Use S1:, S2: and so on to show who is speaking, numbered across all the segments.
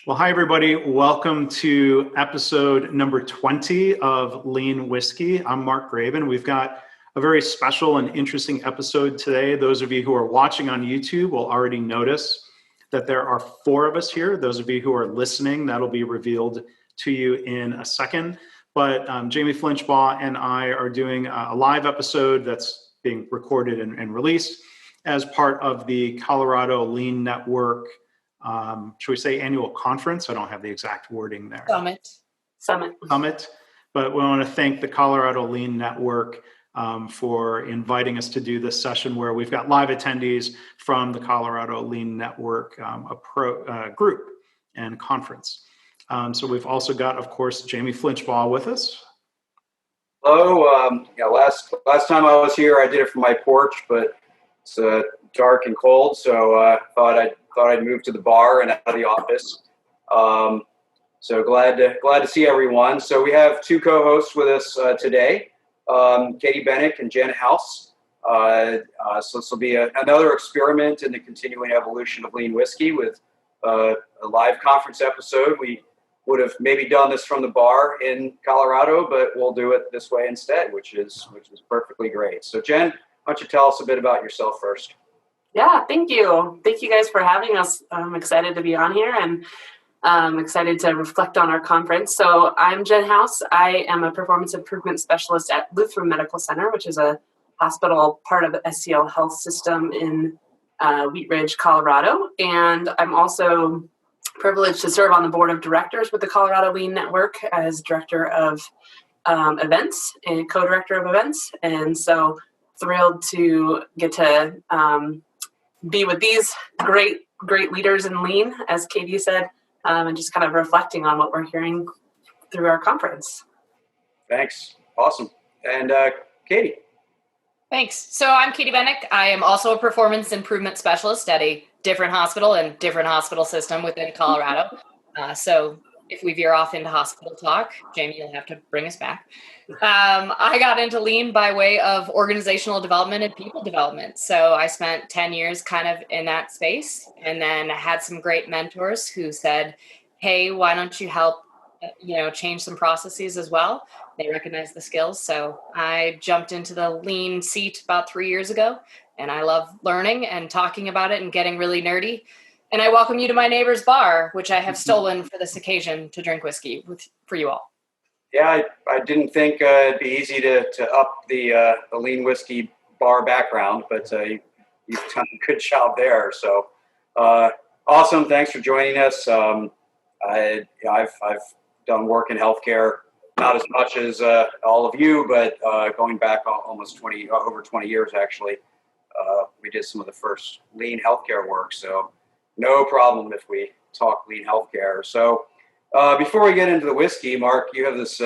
S1: Well, hi, everybody. Welcome to episode number 20 of Lean Whiskey. I'm Mark Graban. We've got a very special and interesting episode today. Those of you who are watching on YouTube will already notice that there are four of us here. Those of you who are listening, that'll be revealed to you in a second. But Jamie Flinchbaugh and I are doing a live episode that's being recorded and released as part of the Colorado Lean Network should we say annual conference? I don't have the exact wording there. Summit. But we want to thank the Colorado Lean Network for inviting us to do this session where we've got live attendees from the Colorado Lean Network group and conference. So we've also got, of course, Jamie Flinchbaugh with us.
S2: Hello. Last time I was here, I did it from my porch, but it's dark and cold, so I thought I'd move to the bar and out of the office. So glad to see everyone. So we have two co-hosts with us today, Katie Benik and Jen House. So this will be another experiment in the continuing evolution of Lean Whiskey with a live conference episode. We would have maybe done this from the bar in Colorado, but we'll do it this way instead, which is perfectly great. So Jen, why don't you tell us a bit about yourself first?
S3: Yeah, thank you. Thank you guys for having us. I'm excited to be on here and excited to reflect on our conference. So I'm Jen House. I am a performance improvement specialist at Lutheran Medical Center, which is a hospital part of the SCL Health System in Wheat Ridge, Colorado. And I'm also privileged to serve on the board of directors with the Colorado Lean Network as director of events and co-director of events. And so thrilled to get to be with these great leaders in Lean, as Katie said, and just kind of reflecting on what we're hearing through our conference.
S2: Thanks. Awesome. And Katie.
S4: Thanks. So I'm Katie Benik. I am also a performance improvement specialist at a different hospital and different hospital system within Colorado. So if we veer off into hospital talk, Jamie, you'll have to bring us back. I got into Lean by way of organizational development and people development. So I spent 10 years kind of in that space, and then had some great mentors who said, hey, why don't you help, change some processes as well? They recognize the skills. So I jumped into the Lean seat about 3 years ago, and I love learning and talking about it and getting really nerdy. And I welcome you to my neighbor's bar, which I have stolen for this occasion to drink whiskey for you all.
S2: Yeah, I didn't think it'd be easy to up the Lean Whiskey bar background, but you've done a good job there. So awesome. Thanks for joining us. I've done work in healthcare, not as much as all of you, but going back almost over 20 years, actually. We did some of the first Lean healthcare work. So no problem if we talk Lean healthcare. So before we get into the whiskey, Mark, you have this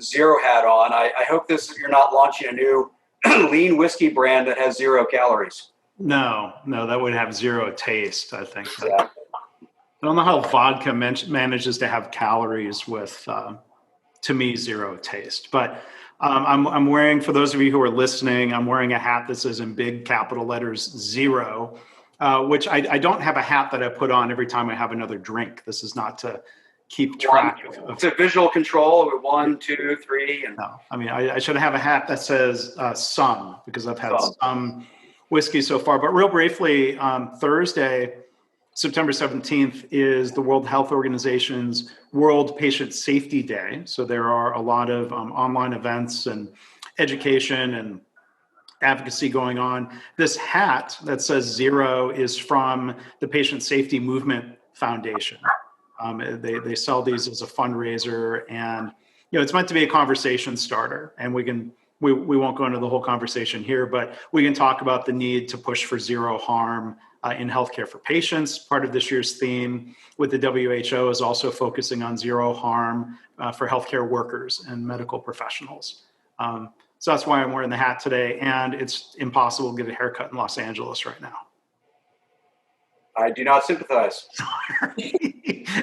S2: zero hat on. I hope you're not launching a new Lean whiskey brand that has 0 calories.
S1: No, that would have zero taste, I think.
S2: Yeah.
S1: I don't know how vodka manages to have calories with, to me, zero taste. But I'm wearing, for those of you who are listening, I'm wearing a hat that says in big capital letters, 0. Which I don't have a hat that I put on every time I have another drink. This is not to keep track of.
S2: It's a visual control. 1, 2, 3. And
S1: no, I mean, I should have a hat that says some, because I've had some whiskey so far. But real briefly, Thursday, September 17th, is the World Health Organization's World Patient Safety Day. So there are a lot of online events and education and advocacy going on. This hat that says 0 is from the Patient Safety Movement Foundation. They sell these as a fundraiser, and it's meant to be a conversation starter. And we won't go into the whole conversation here, but we can talk about the need to push for zero harm in healthcare for patients. Part of this year's theme with the WHO is also focusing on zero harm for healthcare workers and medical professionals. So that's why I'm wearing the hat today, and it's impossible to get a haircut in Los Angeles right now.
S2: I do not sympathize.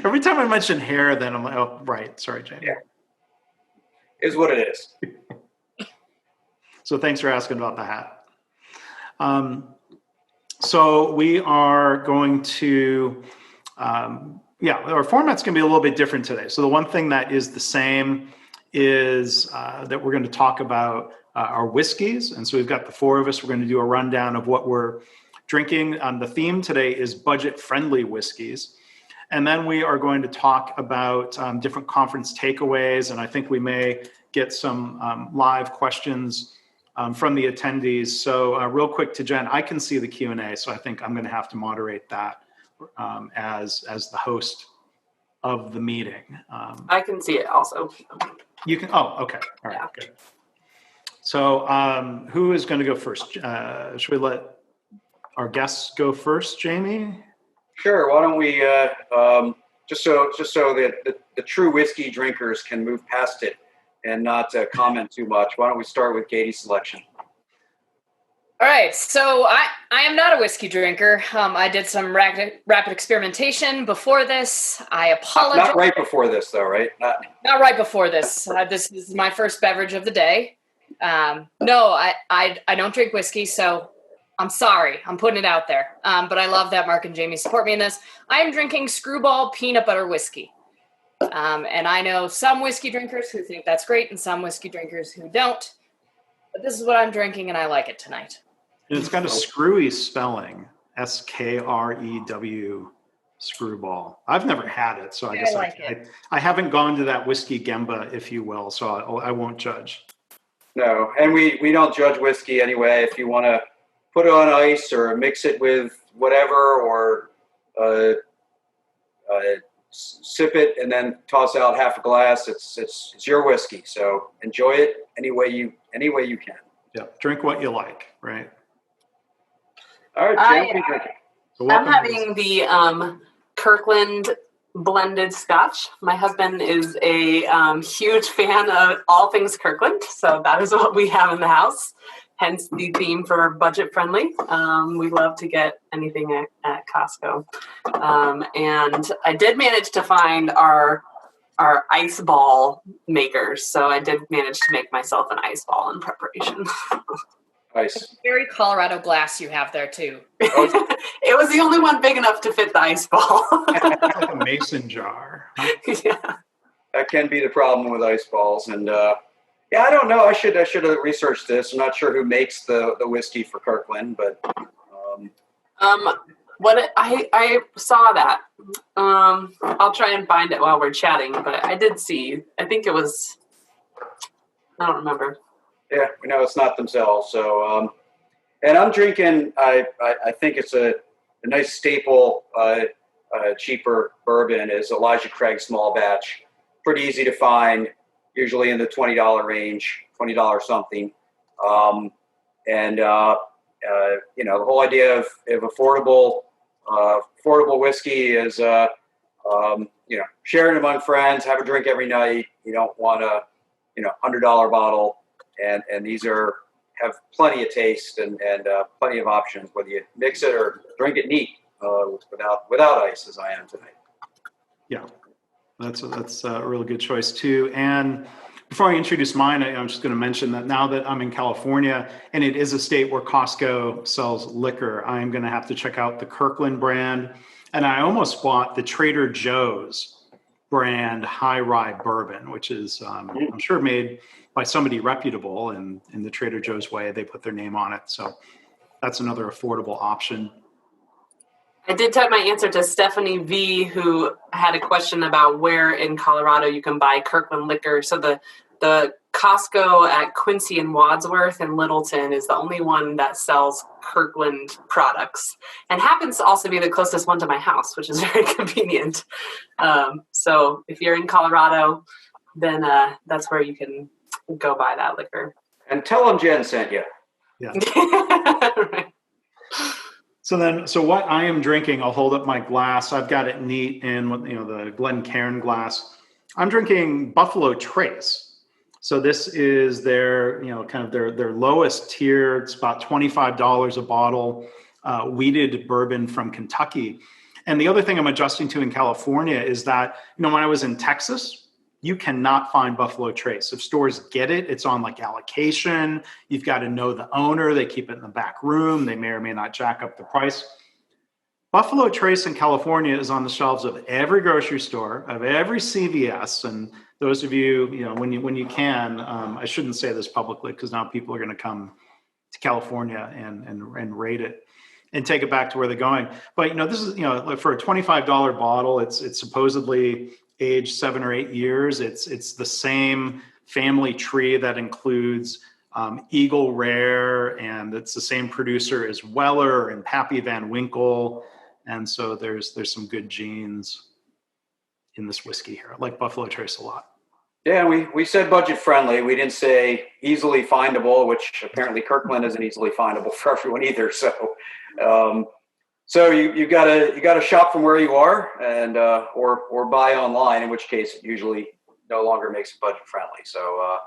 S1: Every time I mention hair, then I'm like, oh, right. Sorry, Jamie.
S2: Yeah. Is what it is.
S1: So thanks for asking about the hat. So we are going to Yeah, our format's going to be a little bit different today. So the one thing that is the same is that we're going to talk about our whiskeys. And so we've got the four of us. We're going to do a rundown of what we're drinking. The theme today is budget-friendly whiskeys. And then we are going to talk about different conference takeaways. And I think we may get some live questions from the attendees. So real quick to Jen, I can see the Q&A. So I think I'm going to have to moderate that as the host of the meeting.
S3: I can see it also.
S1: You can, oh, okay. All right, good. So who is going to go first? Should we let our guests go first, Jamie?
S2: Sure. Why don't we, just so that the true whiskey drinkers can move past it and not comment too much, why don't we start with Katie's selection?
S4: All right, so I am not a whiskey drinker. I did some rapid experimentation before this. I apologize.
S2: Not right before this, though, right?
S4: Not right before this. This is my first beverage of the day. No, I don't drink whiskey, so I'm sorry. I'm putting it out there. But I love that Mark and Jamie support me in this. I am drinking Screwball peanut butter whiskey. And I know some whiskey drinkers who think that's great and some whiskey drinkers who don't. But this is what I'm drinking, and I like it tonight.
S1: And it's got a screwy spelling, Skrew, Screwball. I've never had it, so I guess I haven't gone to that whiskey gemba, if you will, so I won't judge.
S2: No, and we don't judge whiskey anyway. If you want to put it on ice or mix it with whatever, or sip it and then toss out half a glass, it's your whiskey. So enjoy it any way you can.
S1: Yeah, drink what you like, right?
S2: All right, Jen, what are you drinking?
S1: So
S3: I'm having the Kirkland blended scotch. My husband is a huge fan of all things Kirkland, so that is what we have in the house. Hence the theme for budget friendly. We love to get anything at Costco, and I did manage to find our ice ball makers. So I did manage to make myself an ice ball in preparation.
S2: Nice.
S4: Very Colorado glass you have there too.
S3: It was the only one big enough to fit the ice ball.
S1: It's like a mason jar.
S3: Yeah.
S2: That can be the problem with ice balls. And yeah, I don't know. I should have researched this. I'm not sure who makes the whiskey for Kirkland, but
S3: I saw that. I'll try and find it while we're chatting, but I did see. I think it was. I don't remember.
S2: Yeah, we know it's not themselves. So, and I'm drinking. I think it's a nice staple, cheaper bourbon is Elijah Craig Small Batch. Pretty easy to find, usually in the $20 range, $20 something. And you know, the whole idea of affordable whiskey is you know, sharing among friends, have a drink every night. You don't want a $100 bottle. And these have plenty of taste and plenty of options, whether you mix it or drink it neat without ice, as I am tonight.
S1: Yeah, that's a really good choice too. And before I introduce mine, I'm just going to mention that now that I'm in California and it is a state where Costco sells liquor, I'm going to have to check out the Kirkland brand. And I almost bought the Trader Joe's brand high rye bourbon, which is I'm sure made by somebody reputable, and in the Trader Joe's way, they put their name on it. So that's another affordable option.
S3: I did type my answer to Stephanie V, who had a question about where in Colorado you can buy Kirkland liquor. So the Costco at Quincy and Wadsworth and Littleton is the only one that sells Kirkland products, and happens to also be the closest one to my house, which is very convenient. So if you're in Colorado, then that's where you can go buy that liquor.
S2: And tell them Jen sent you.
S1: Yeah.
S3: Right.
S1: So what I am drinking, I'll hold up my glass. I've got it neat in the Glencairn glass. I'm drinking Buffalo Trace. So this is their, kind of their lowest tier. It's about $25 a bottle, wheated bourbon from Kentucky. And the other thing I'm adjusting to in California is that, when I was in Texas, you cannot find Buffalo Trace. If stores get it, it's on like allocation. You've got to know the owner. They keep it in the back room. They may or may not jack up the price. Buffalo Trace in California is on the shelves of every grocery store, of every CVS. And those of you, when you can, I shouldn't say this publicly because now people are going to come to California and rate it and take it back to where they're going. But, this is, for a $25 bottle, it's supposedly aged 7 or 8 years. It's the same family tree that includes Eagle Rare, and it's the same producer as Weller and Pappy Van Winkle. And so there's some good genes in this whiskey here. I like Buffalo Trace a lot.
S2: Yeah, we said budget friendly. We didn't say easily findable, which apparently Kirkland isn't easily findable for everyone either. So, you gotta shop from where you are, and or buy online. In which case, it usually no longer makes it budget friendly. So,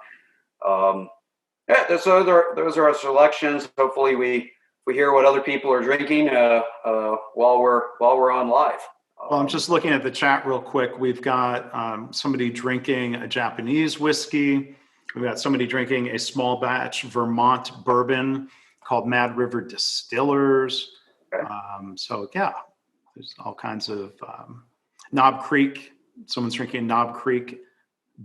S2: those are our selections. Hopefully, we hear what other people are drinking while we're on live.
S1: Well, I'm just looking at the chat real quick. We've got somebody drinking a Japanese whiskey. We've got somebody drinking a small batch Vermont bourbon called Mad River Distillers.
S2: Okay.
S1: There's all kinds of Knob Creek. Someone's drinking Knob Creek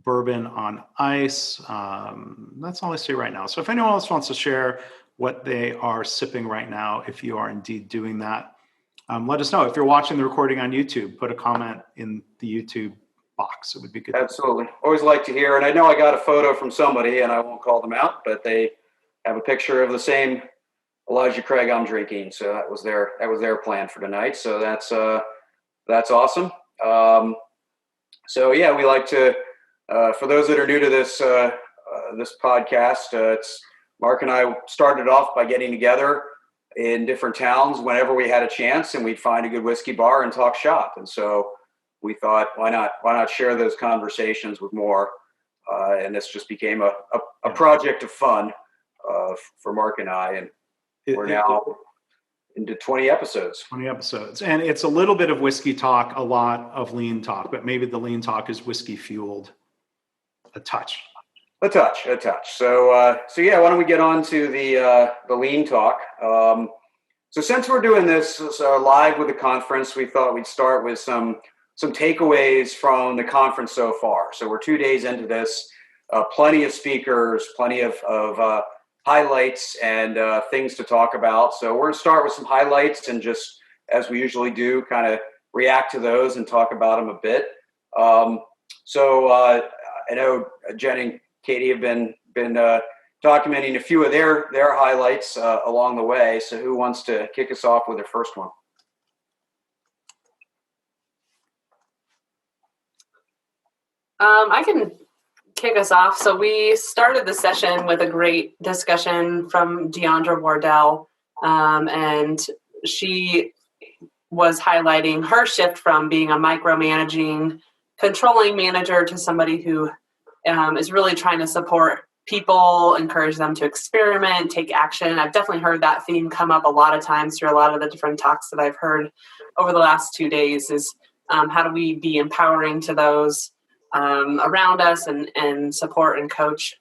S1: bourbon on ice. That's all I see right now. So if anyone else wants to share what they are sipping right now, if you are indeed doing that, let us know. If you're watching the recording on YouTube, put a comment in the YouTube box. It would be good.
S2: Absolutely. Always like to hear. And I know I got a photo from somebody, and I won't call them out, but they have a picture of the same Elijah Craig I'm drinking. So that was their plan for tonight. So that's awesome. We like to, for those that are new to this podcast, it's Mark and I started off by getting together in different towns whenever we had a chance, and we'd find a good whiskey bar and talk shop. And so we thought, why not share those conversations with more? And this just became a project of fun for Mark and I, and we're now into 20 episodes.
S1: 20 episodes. And it's a little bit of whiskey talk, a lot of lean talk, but maybe the lean talk is whiskey fueled a touch.
S2: A touch. So why don't we get on to the lean talk? So since we're doing this live with the conference, we thought we'd start with some takeaways from the conference so far. So we're 2 days into this, plenty of speakers, plenty of highlights and things to talk about. So we're going to start with some highlights and just, as we usually do, kind of react to those and talk about them a bit. I know Jen and Katie have been documenting a few of their highlights along the way. So who wants to kick us off with their first one?
S3: I can kick us off. So we started the session with a great discussion from Deondra Wardelle, and she was highlighting her shift from being a micromanaging, controlling manager to somebody who is really trying to support people, encourage them to experiment, take action. I've definitely heard that theme come up a lot of times through a lot of the different talks that I've heard over the last 2 days is how do we be empowering to those around us and support and coach.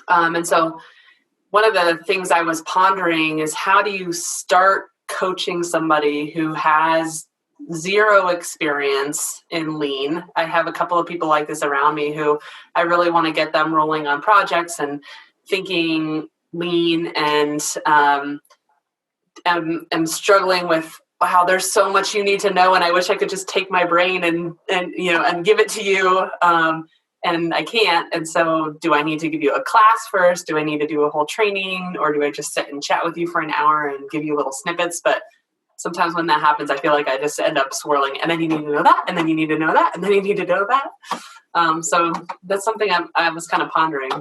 S3: And so one of the things I was pondering is how do you start coaching somebody who has zero experience in lean? I have a couple of people like this around me who I really want to get them rolling on projects and thinking lean, and am struggling with, wow, there's so much you need to know, and I wish I could just take my brain and give it to you, and I can't. And so do I need to give you a class first? Do I need to do a whole training, or do I just sit and chat with you for an hour and give you little snippets? But sometimes when that happens, I feel like I just end up swirling, and then you need to know that, and then you need to know that, and then you need to know that. So that's something I was kind of pondering.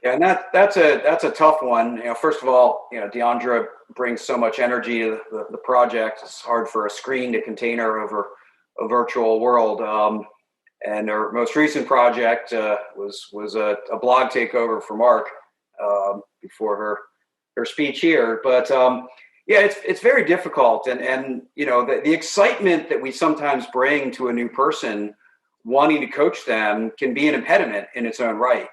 S2: Yeah, and that's a tough one. First of all, Deondra brings so much energy to the project. It's hard for a screen to contain her over a virtual world. And her most recent project was a blog takeover for Mark before her speech here. But it's very difficult, and the excitement that we sometimes bring to a new person, wanting to coach them, can be an impediment in its own right.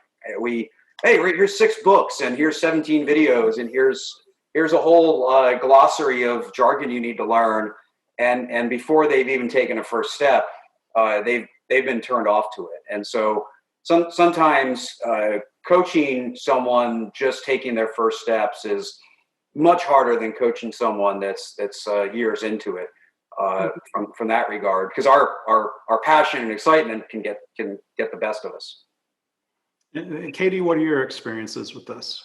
S2: Hey, here's 6 books, and here's 17 videos, and here's here's a whole glossary of jargon you need to learn. And before they've even taken a first step, they've been turned off to it. And so sometimes coaching someone just taking their first steps is much harder than coaching someone that's years into it from that regard, because our passion and excitement can get the best of us.
S1: Katie, what are your experiences with this?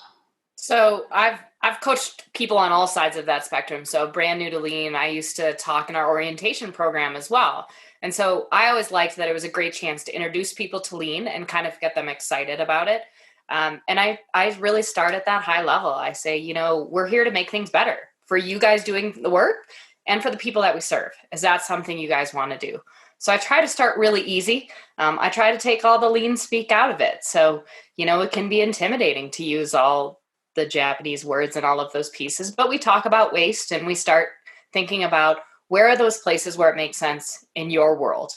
S4: So I've coached people on all sides of that spectrum. So brand new to lean, I used to talk in our orientation program as well. And so I always liked that it was a great chance to introduce people to lean and kind of get them excited about it. And I really start at that high level. I say, we're here to make things better for you guys doing the work and for the people that we serve. Is that something you guys want to do? So I try to start really easy. I try to take all the lean speak out of it. So, it can be intimidating to use all the Japanese words and all of those pieces, but we talk about waste and we start thinking about where are those places where it makes sense in your world.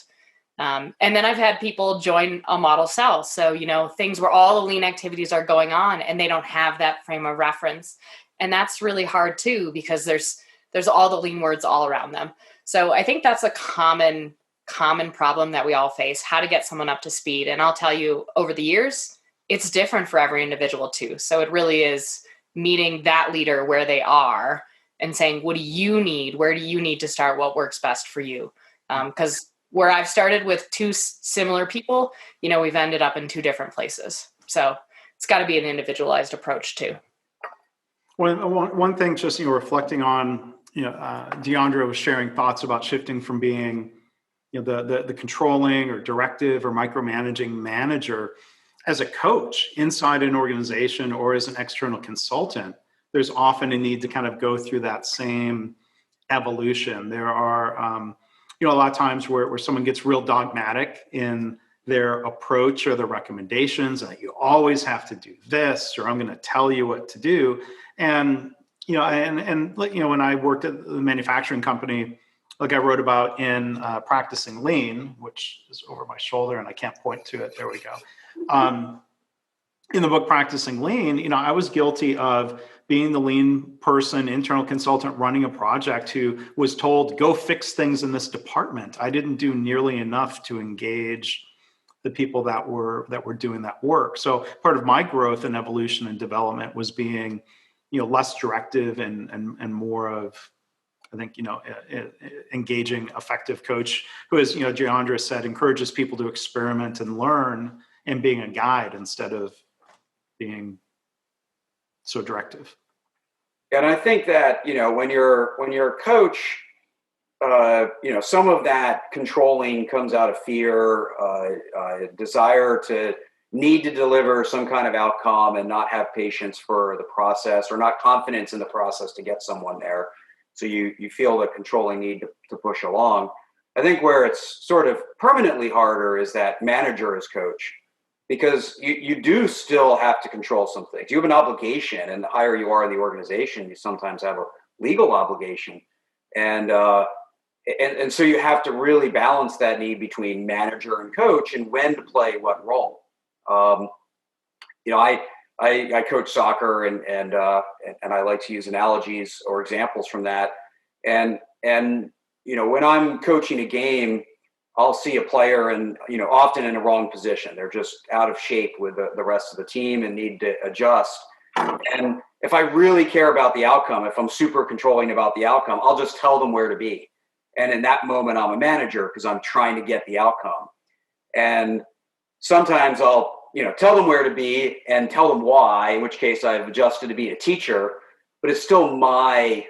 S4: And then I've had people join a model cell. So, things where all the lean activities are going on and they don't have that frame of reference. And that's really hard too, because there's all the lean words all around them. So I think that's a common problem that we all face, how to get someone up to speed. And I'll tell you, over the years, it's different for every individual too. So it really is meeting that leader where they are and saying, what do you need? Where do you need to start? What works best for you? Because where I've started with two similar people, we've ended up in two different places. So it's got to be an individualized approach too.
S1: One thing, just reflecting on, Deondra was sharing thoughts about shifting from being, the controlling or directive or micromanaging manager as a coach inside an organization or as an external consultant. There's often a need to kind of go through that same evolution. There are, a lot of times where someone gets real dogmatic in their approach or their recommendations, and you always have to do this, or I'm going to tell you what to do. And, when I worked at the manufacturing company, like I wrote about in Practicing Lean, which is over my shoulder and I can't point to it. There we go. In the book Practicing Lean, I was guilty of being the lean person, internal consultant running a project who was told, go fix things in this department. I didn't do nearly enough to engage the people that were doing that work. So part of my growth and evolution and development was being, less directive and more of, I think, engaging, effective coach who, as Deondra said, encourages people to experiment and learn, and being a guide instead of being so directive.
S2: And I think that, when you're a coach, some of that controlling comes out of fear, desire to need to deliver some kind of outcome and not have patience for the process, or not confidence in the process to get someone there. So you feel the controlling need to push along. I think where it's sort of permanently harder is that manager as coach, because you do still have to control some things. You have an obligation, and the higher you are in the organization, you sometimes have a legal obligation. And so you have to really balance that need between manager and coach and when to play what role. I coach soccer and I like to use analogies or examples from that. And when I'm coaching a game, I'll see a player and, often in a wrong position. They're just out of shape with the rest of the team and need to adjust. And if I really care about the outcome, if I'm super controlling about the outcome, I'll just tell them where to be. And in that moment, I'm a manager because I'm trying to get the outcome. And sometimes I'll, tell them where to be and tell them why, in which case I've adjusted to be a teacher, but it's still my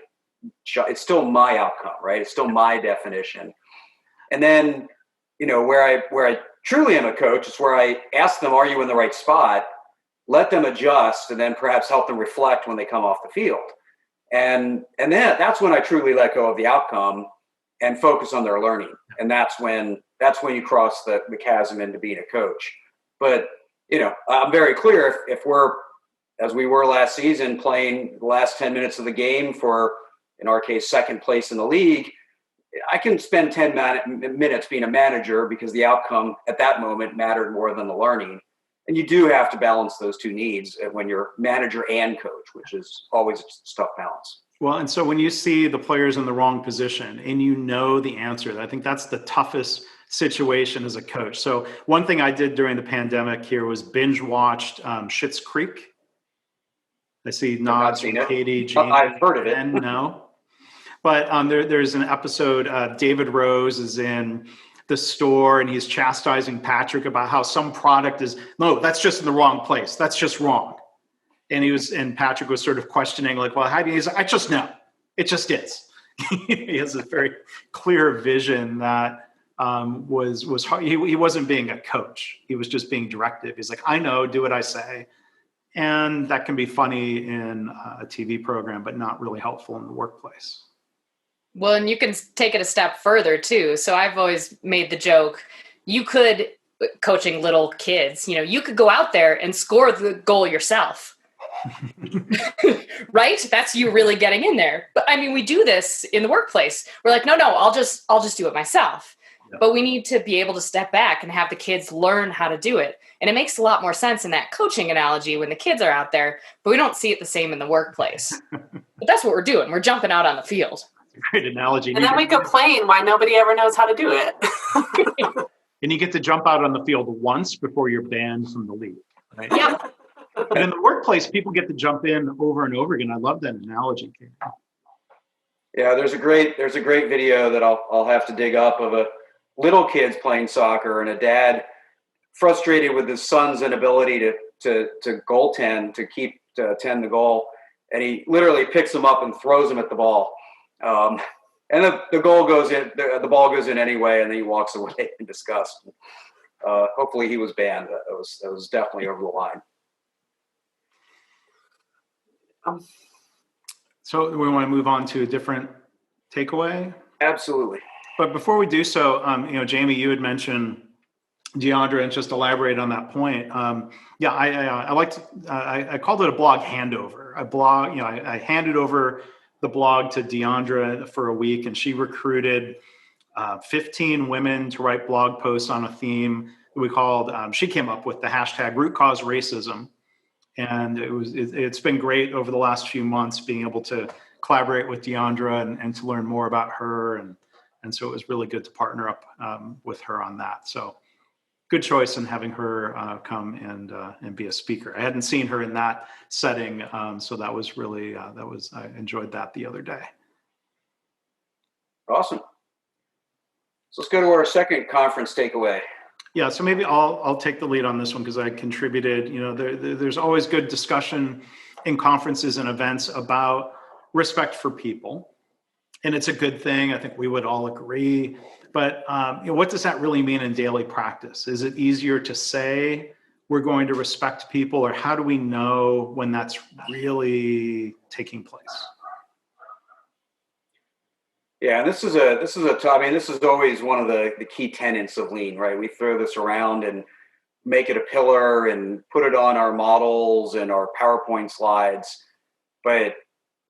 S2: outcome, right? It's still my definition. And then, where I truly am a coach is where I ask them, are you in the right spot? Let them adjust, and then perhaps help them reflect when they come off the field. And then that's when I truly let go of the outcome and focus on their learning. And that's when you cross the chasm into being a coach. But, I'm very clear if we're, as we were last season, playing the last 10 minutes of the game for, in our case, second place in the league, I can spend 10 minutes being a manager because the outcome at that moment mattered more than the learning. And you do have to balance those two needs when you're manager and coach, which is always a tough balance.
S1: Well, and so when you see the players in the wrong position and you know the answer, I think that's the toughest situation as a coach. So one thing I did during the pandemic here was binge watched Schitt's Creek. I see nods from Katie, Jamie.
S2: I've heard of it.
S1: And no. But there's an episode, David Rose is in the store and he's chastising Patrick about how some product is, no, that's just in the wrong place. That's just wrong. And Patrick was sort of questioning, like, well, how do you, he's like, I just know. It just is. He has a very clear vision that was hard. He wasn't being a coach. He was just being directive. He's like, I know, do what I say. And that can be funny in a TV program, but not really helpful in the workplace.
S4: Well, and you can take it a step further too. So I've always made the joke, you could, coaching little kids, you could go out there and score the goal yourself. Right? That's you really getting in there. But I mean, we do this in the workplace. We're like, no, I'll just do it myself. Yep. But we need to be able to step back and have the kids learn how to do it. And it makes a lot more sense in that coaching analogy when the kids are out there, but we don't see it the same in the workplace. But that's what we're doing. We're jumping out on the field.
S1: Great analogy.
S3: And then we complain why nobody ever knows how to do it.
S1: And you get to jump out on the field once before you're banned from the league. Right?
S4: Yeah.
S1: But in the workplace, people get to jump in over and over again. I love that analogy.
S2: Yeah, there's a great video that I'll have to dig up of a little kids playing soccer and a dad frustrated with his son's inability to goaltend, to tend the goal, and he literally picks him up and throws him at the ball. And the goal goes in. The ball goes in anyway, and then he walks away in disgust. Hopefully, he was banned. That was definitely over the line.
S1: So we want to move on to a different takeaway?
S2: Absolutely.
S1: But before we do so, Jamie, you had mentioned Deondra, and just elaborate on that point. I called it a blog handover. I handed over the blog to Deondra for a week, and she recruited 15 women to write blog posts on a theme that we called, she came up with the hashtag root cause racism. And it's been great over the last few months being able to collaborate with Deondra and to learn more about her. And so it was really good to partner up with her on that. So good choice in having her come and be a speaker. I hadn't seen her in that setting. So that was really, I enjoyed that the other day.
S2: Awesome. So let's go to our second conference takeaway.
S1: Yeah, so maybe I'll take the lead on this one because I contributed. There's always good discussion in conferences and events about respect for people, and it's a good thing. I think we would all agree. But what does that really mean in daily practice? Is it easier to say we're going to respect people, or how do we know when that's really taking place?
S2: Yeah, this is always one of the key tenets of Lean, right? We throw this around and make it a pillar and put it on our models and our PowerPoint slides. But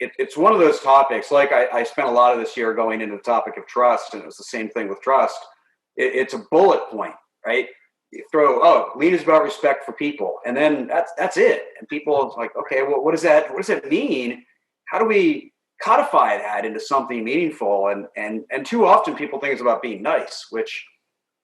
S2: it's one of those topics, like I spent a lot of this year going into the topic of trust, and it was the same thing with trust. It's a bullet point, right? You throw, Lean is about respect for people. And then that's it. And people are like, okay, well, what does that mean? How do we codify that into something meaningful? And too often people think it's about being nice, which,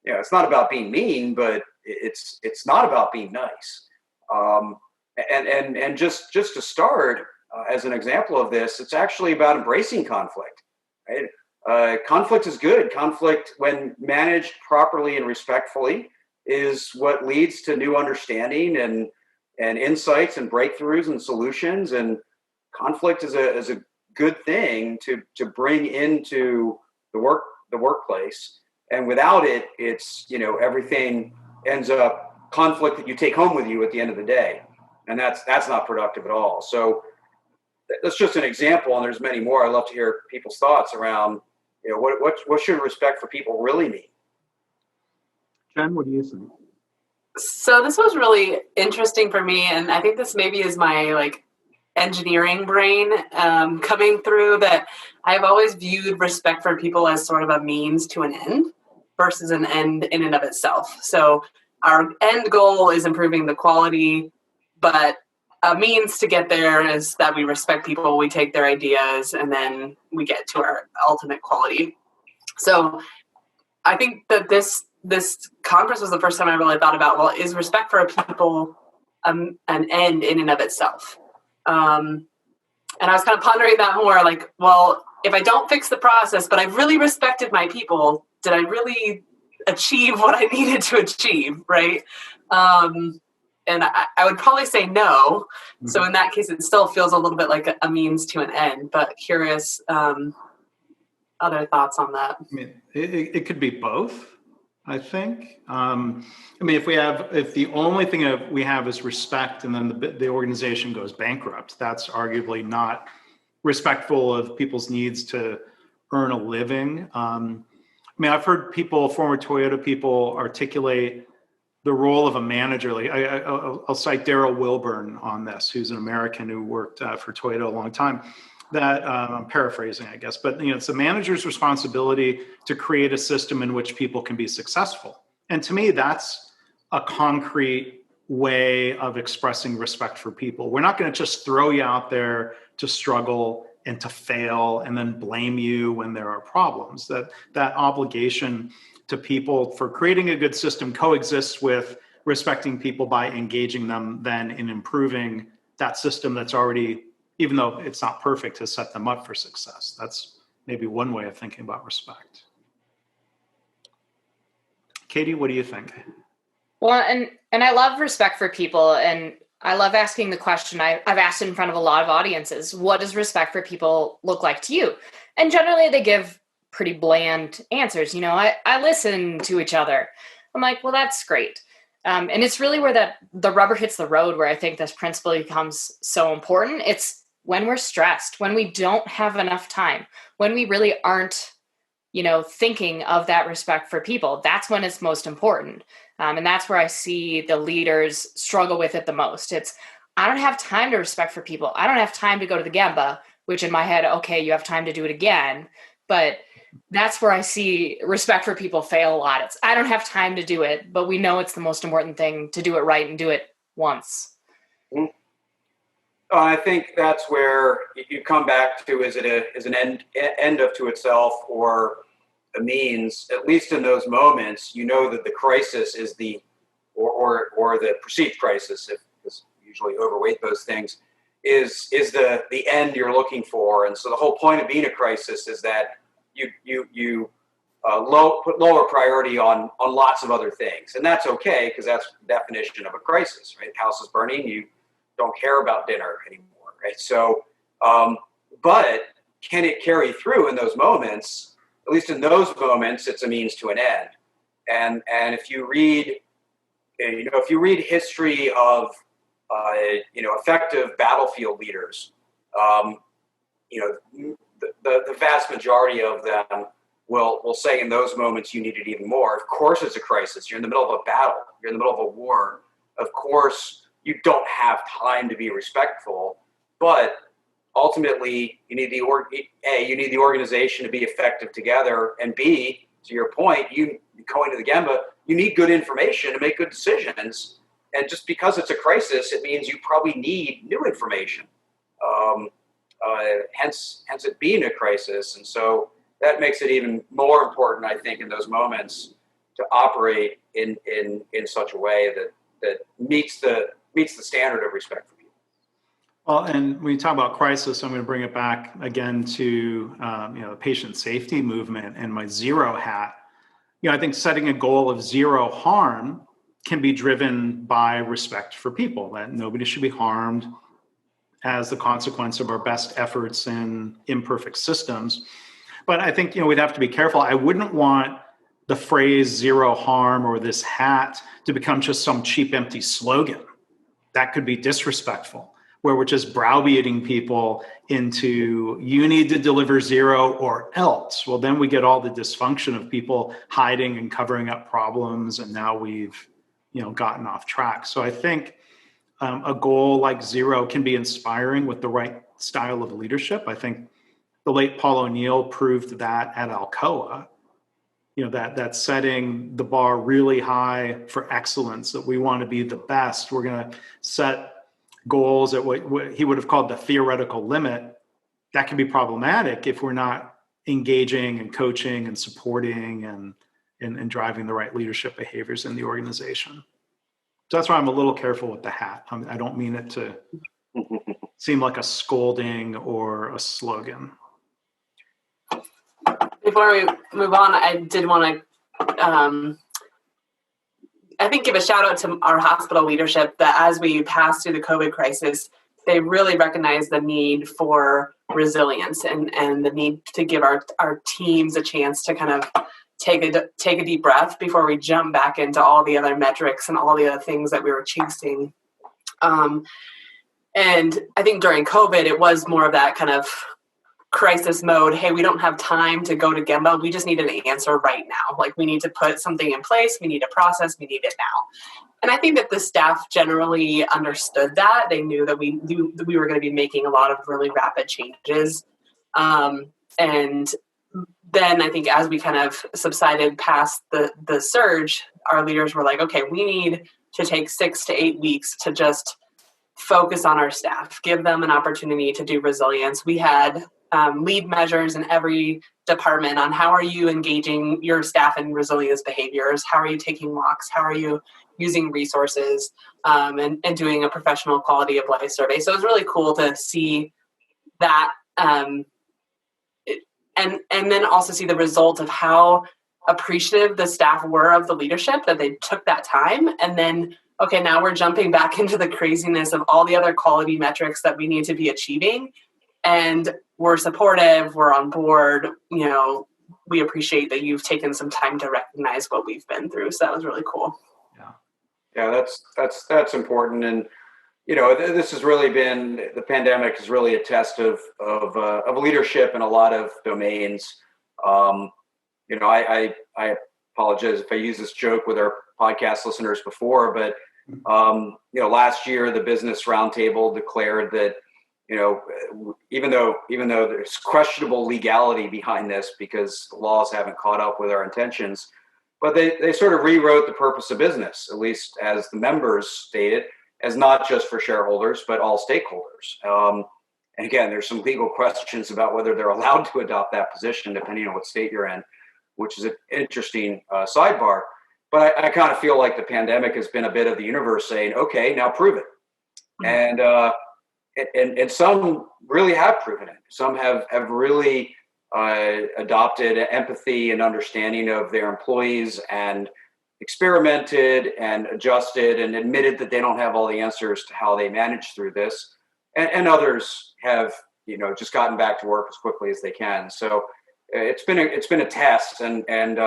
S2: it's not about being mean, but it's not about being nice. And just to start, as an example of this, it's actually about embracing conflict, right? Conflict is good. Conflict, when managed properly and respectfully, is what leads to new understanding and insights and breakthroughs and solutions. And conflict is a good thing to bring into the workplace. And without it, it's, everything ends up conflict that you take home with you at the end of the day. And that's not productive at all. So that's just an example, and there's many more. I'd love to hear people's thoughts around, what should respect for people really mean?
S1: Jen, what do you think?
S3: So this was really interesting for me, and I think this maybe is my engineering brain coming through, that I've always viewed respect for people as sort of a means to an end versus an end in and of itself. So our end goal is improving the quality, but a means to get there is that we respect people, we take their ideas, and then we get to our ultimate quality. So I think that this conference was the first time I really thought about, well, is respect for people an end in and of itself? And I was kind of pondering that more, like, well, if I don't fix the process, but I really respected my people, did I really achieve what I needed to achieve, right? And I would probably say no. Mm-hmm. So in that case, it still feels a little bit like a means to an end, but curious, other thoughts on that?
S1: I mean, it could be both, I think. I mean, if the only thing we have is respect and then the organization goes bankrupt, that's arguably not respectful of people's needs to earn a living. I mean, I've heard former Toyota people articulate the role of a manager. Like I'll cite Daryl Wilburn on this, who's an American who worked for Toyota a long time. That I'm paraphrasing, I guess, but it's the manager's responsibility to create a system in which people can be successful. And to me, that's a concrete way of expressing respect for people. We're not going to just throw you out there to struggle and to fail and then blame you when there are problems. That obligation to people for creating a good system coexists with respecting people by engaging them then in improving that system that's already, even though it's not perfect, has set them up for success. That's maybe one way of thinking about respect. Katie, what do you think?
S4: Well, and I love respect for people, and I love asking the question I've asked in front of a lot of audiences: what does respect for people look like to you? And generally they give pretty bland answers. I listen to each other. I'm like, well, that's great. And it's really where the rubber hits the road, where I think this principle becomes so important. It's when we're stressed, when we don't have enough time, when we really aren't, thinking of that respect for people, that's when it's most important. And that's where I see the leaders struggle with it the most. It's, I don't have time to respect for people. I don't have time to go to the Gemba, which in my head, okay, you have time to do it again. But that's where I see respect for people fail a lot. It's, I don't have time to do it, but we know it's the most important thing to do it right and do it once.
S2: Mm-hmm. I think that's where you come back to, is an end to itself or a means? At least in those moments, that the crisis is or the perceived crisis, if this usually overweight those things, is the end you're looking for. And so the whole point of being a crisis is that you put lower priority on lots of other things, and that's okay, because that's the definition of a crisis, right? House is burning, you don't care about dinner anymore, right? So, but can it carry through in those moments? At least in those moments, it's a means to an end. And if you read, history of, effective battlefield leaders, the vast majority of them will say in those moments you need it even more. Of course, it's a crisis. You're in the middle of a battle. You're in the middle of a war. Of course, you don't have time to be respectful, but ultimately you need the organization to be effective together, and B, to your point, you going to the Gemba, you need good information to make good decisions. And just because it's a crisis, it means you probably need new information. Hence it being a crisis. And so that makes it even more important, I think, in those moments to operate in such a way that meets the standard of respect for people.
S1: Well, and when you talk about crisis, I'm going to bring it back again to the patient safety movement and my zero hat. I think setting a goal of zero harm can be driven by respect for people, that nobody should be harmed as the consequence of our best efforts in imperfect systems. But I think, we'd have to be careful. I wouldn't want the phrase zero harm or this hat to become just some cheap, empty slogan. That could be disrespectful, where we're just browbeating people into, you need to deliver zero or else. Well, then we get all the dysfunction of people hiding and covering up problems, and now we've gotten off track. So I think a goal like zero can be inspiring with the right style of leadership. I think the late Paul O'Neill proved that at Alcoa. that setting the bar really high for excellence, that we want to be the best. We're going to set goals at what he would have called the theoretical limit. That can be problematic if we're not engaging and coaching and supporting and driving the right leadership behaviors in the organization. So that's why I'm a little careful with the hat. I don't mean it to seem like a scolding or a slogan.
S3: Before we move on, I did want to, I think, give a shout out to our hospital leadership that as we pass through the COVID crisis, they really recognize the need for resilience and the need to give our teams a chance to kind of take a deep breath before we jump back into all the other metrics and all the other things that we were chasing. And I think during COVID, it was more of that kind of crisis mode. Hey, we don't have time to go to Gemba. We just need an answer right now. Like, we need to put something in place. We need a process. We need it now. And I think that the staff generally understood that. They knew that we were going to be making a lot of really rapid changes. And then I think as we kind of subsided past the surge, our leaders were like, okay, we need to take 6 to 8 weeks to just focus on our staff, give them an opportunity to do resilience. We had lead measures in every department on how are you engaging your staff in resilience behaviors, how are you taking walks, how are you using resources, and doing a professional quality of life survey. So it was really cool to see that, and then also see the result of how appreciative the staff were of the leadership, that they took that time. And then, okay, now we're jumping back into the craziness of all the other quality metrics that we need to be achieving. And we're supportive, we're on board, we appreciate that you've taken some time to recognize what we've been through. So that was really cool.
S2: Yeah, that's important. And, this has really been, the pandemic is really a test of leadership in a lot of domains. I apologize if I use this joke with our podcast listeners before, but, last year, the Business Roundtable declared that, even though there's questionable legality behind this because the laws haven't caught up with our intentions, but they sort of rewrote the purpose of business, at least as the members stated, as not just for shareholders, but all stakeholders. And again, there's some legal questions about whether they're allowed to adopt that position, depending on what state you're in, which is an interesting sidebar. But I kind of feel like the pandemic has been a bit of the universe saying, okay, now prove it. And some really have proven it. Some have really adopted empathy and understanding of their employees and experimented and adjusted and admitted that they don't have all the answers to how they manage through this. And others have, just gotten back to work as quickly as they can. So it's been a test and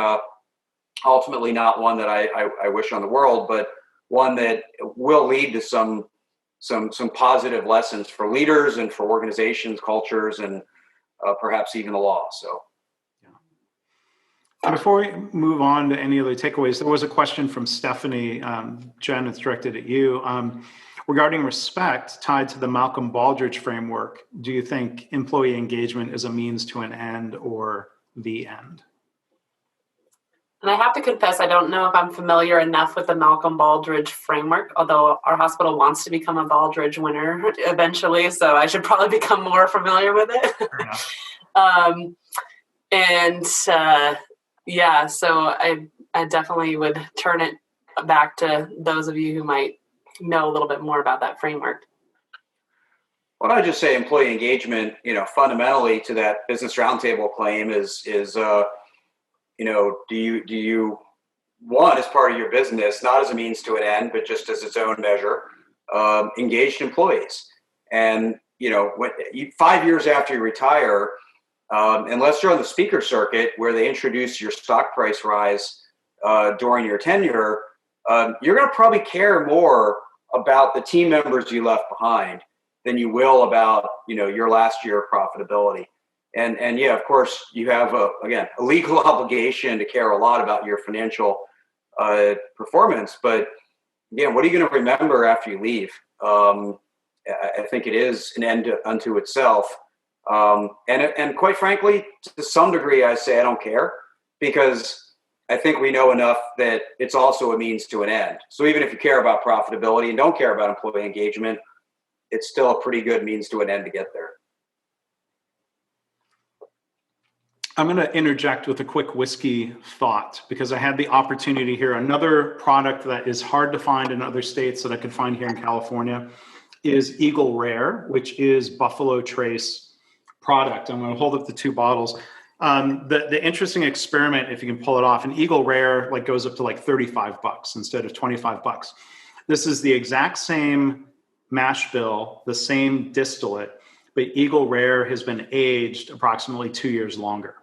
S2: ultimately not one that I wish on the world, but one that will lead to some positive lessons for leaders and for organizations, cultures, and perhaps even the law. So,
S1: before we move on to any other takeaways, there was a question from Stephanie. Jen, it's directed at you. Regarding respect tied to the Malcolm Baldrige framework, do you think employee engagement is a means to an end or the end?
S3: And I have to confess, I don't know if I'm familiar enough with the Malcolm Baldrige framework, although our hospital wants to become a Baldrige winner eventually, so I should probably become more familiar with it. So I definitely would turn it back to those of you who might know a little bit more about that framework.
S2: Well, I just say employee engagement, fundamentally to that Business Roundtable claim is do you want, as part of your business, not as a means to an end, but just as its own measure, engaged employees? And, 5 years after you retire, unless you're on the speaker circuit where they introduce your stock price rise during your tenure, you're going to probably care more about the team members you left behind than you will about, your last year of profitability. And yeah, of course, you have a legal obligation to care a lot about your financial performance. But again, what are you going to remember after you leave? I think it is an end unto itself. And quite frankly, to some degree, I say I don't care, because I think we know enough that it's also a means to an end. So even if you care about profitability and don't care about employee engagement, it's still a pretty good means to an end to get there.
S1: I'm going to interject with a quick whiskey thought, because I had the opportunity here. Another product that is hard to find in other states that I could find here in California is Eagle Rare, which is Buffalo Trace product. I'm going to hold up the two bottles. The interesting experiment, if you can pull it off, an Eagle Rare like goes up to like $35 instead of $25. This is the exact same mash bill, the same distillate, but Eagle Rare has been aged approximately 2 years longer.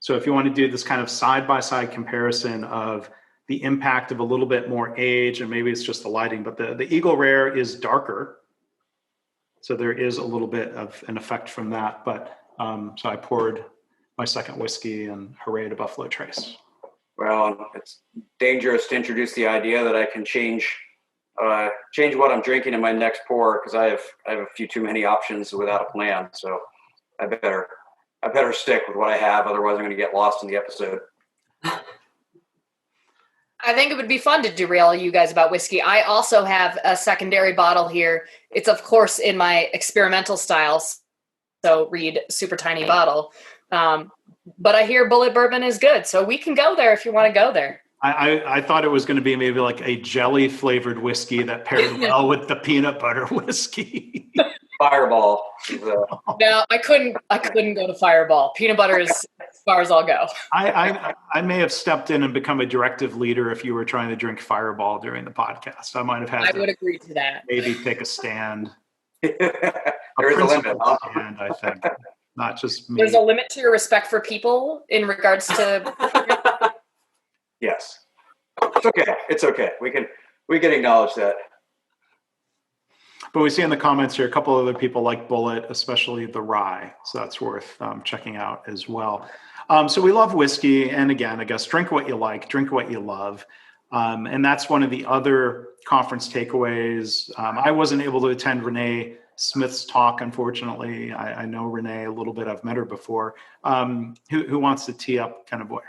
S1: So if you want to do this kind of side-by-side comparison of the impact of a little bit more age, and maybe it's just the lighting, but the Eagle Rare is darker. So there is a little bit of an effect from that. But so I poured my second whiskey and hooray to Buffalo Trace.
S2: Well, it's dangerous to introduce the idea that I can change what I'm drinking in my next pour, because I have a few too many options without a plan. So I better stick with what I have. Otherwise, I'm going to get lost in the episode.
S4: I think it would be fun to derail you guys about whiskey. I also have a secondary bottle here. It's, of course, in my experimental styles. So read super tiny bottle. But I hear Bullet Bourbon is good. So we can go there if you want to go there.
S1: I thought it was going to be maybe like a jelly flavored whiskey that paired well with the peanut butter whiskey.
S2: Fireball.
S4: No, I couldn't go to Fireball. Peanut butter is as far as I'll go.
S1: I may have stepped in and become a directive leader if you were trying to drink Fireball during the podcast. I might have had.
S4: I would agree to that.
S1: Maybe take a stand.
S2: There is a limit.
S1: Stand, I think, not just me.
S4: There's a limit to your respect for people in regards to.
S2: Yes, it's okay. It's okay. We can acknowledge that.
S1: But we see in the comments here, a couple other people like Bullet, especially the rye. So that's worth checking out as well. So we love whiskey. And again, I guess drink what you like, drink what you love. And that's one of the other conference takeaways. I wasn't able to attend Renee Smith's talk, unfortunately. I know Renee a little bit. I've met her before. Who wants to tee up kind of what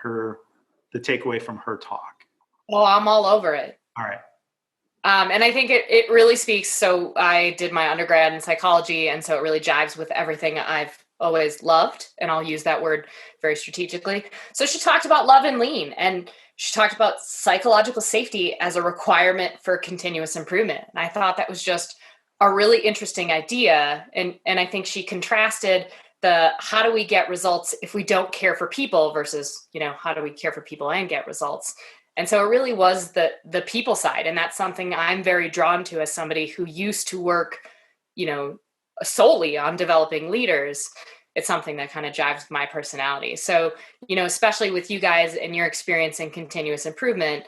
S1: the takeaway from her talk?
S4: Oh, I'm all over it.
S1: All right.
S4: And I think it really speaks. So I did my undergrad in psychology, and so it really jives with everything I've always loved, and I'll use that word very strategically. So she talked about love and lean, and she talked about psychological safety as a requirement for continuous improvement. And I thought that was just a really interesting idea. And I think she contrasted the how do we get results if we don't care for people versus, how do we care for people and get results? And so it really was the people side. And that's something I'm very drawn to as somebody who used to work, solely on developing leaders. It's something that kind of jives with my personality. So, especially with you guys and your experience in continuous improvement,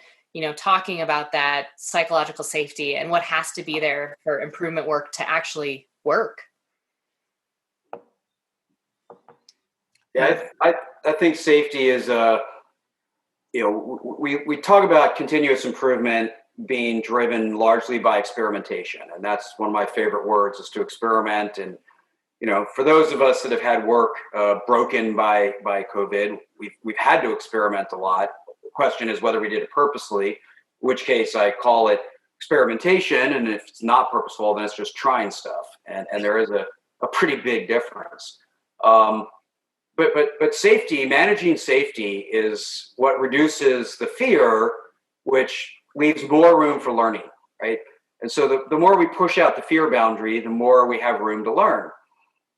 S4: talking about that psychological safety and what has to be there for improvement work to actually work.
S2: Yeah, I think safety is we talk about continuous improvement being driven largely by experimentation. And that's one of my favorite words, is to experiment. And, for those of us that have had work broken by COVID, we've had to experiment a lot. The question is whether we did it purposely, in which case I call it experimentation. And if it's not purposeful, then it's just trying stuff. And there is a pretty big difference. But safety, managing safety is what reduces the fear, which leaves more room for learning, right? And so the more we push out the fear boundary, the more we have room to learn.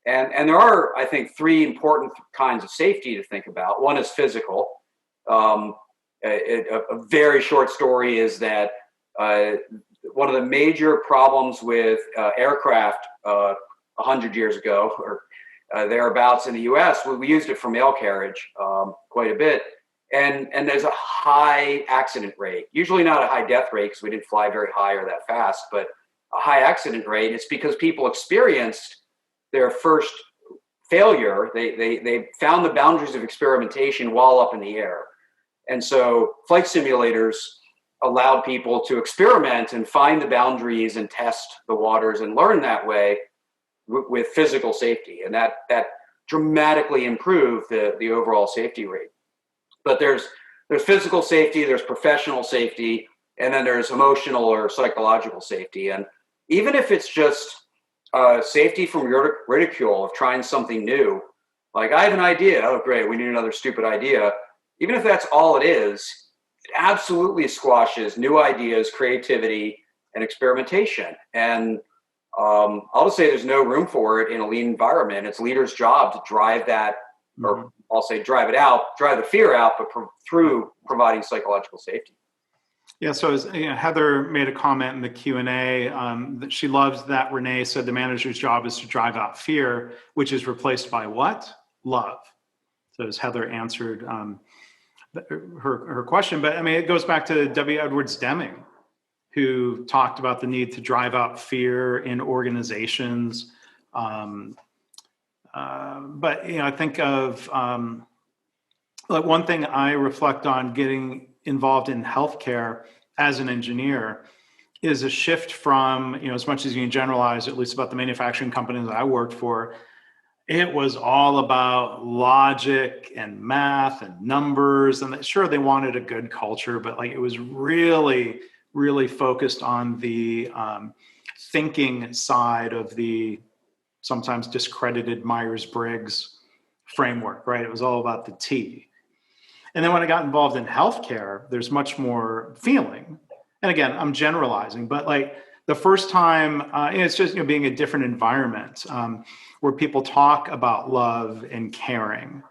S2: And there are, I think, three important kinds of safety to think about. One is physical. A very short story is that one of the major problems with aircraft 100 years ago, or thereabouts in the U.S., we used it for mail carriage quite a bit, and there's a high accident rate. Usually not a high death rate because we didn't fly very high or that fast, but a high accident rate. It's because people experienced their first failure. They found the boundaries of experimentation while up in the air, and so flight simulators allowed people to experiment and find the boundaries and test the waters and learn that way with physical safety, and that dramatically improved the overall safety rate. But there's there's physical safety, there's professional safety, and then there's emotional or psychological safety. And even if it's just safety from ridicule of trying something new, like I have an idea, oh great, we need another stupid idea. Even if that's all it is, it absolutely squashes new ideas, creativity, and experimentation. And I'll just say there's no room for it in a lean environment. It's leaders' job to drive that, or I'll say drive it out, drive the fear out, but through providing psychological safety.
S1: Yeah, so as Heather made a comment in the Q&A that she loves that Renee said the manager's job is to drive out fear, which is replaced by what? Love. So as Heather answered her question, but I mean, it goes back to W. Edwards Deming, who talked about the need to drive out fear in organizations. But I think of like one thing I reflect on getting involved in healthcare as an engineer is a shift from, as much as you can generalize, at least about the manufacturing companies that I worked for, it was all about logic and math and numbers. And sure, they wanted a good culture, but like it was really, really focused on the thinking side of the sometimes discredited Myers-Briggs framework, right? It was all about the T. And then when I got involved in healthcare, there's much more feeling. And again, I'm generalizing, but like the first time, it's just being a different environment where people talk about love and caring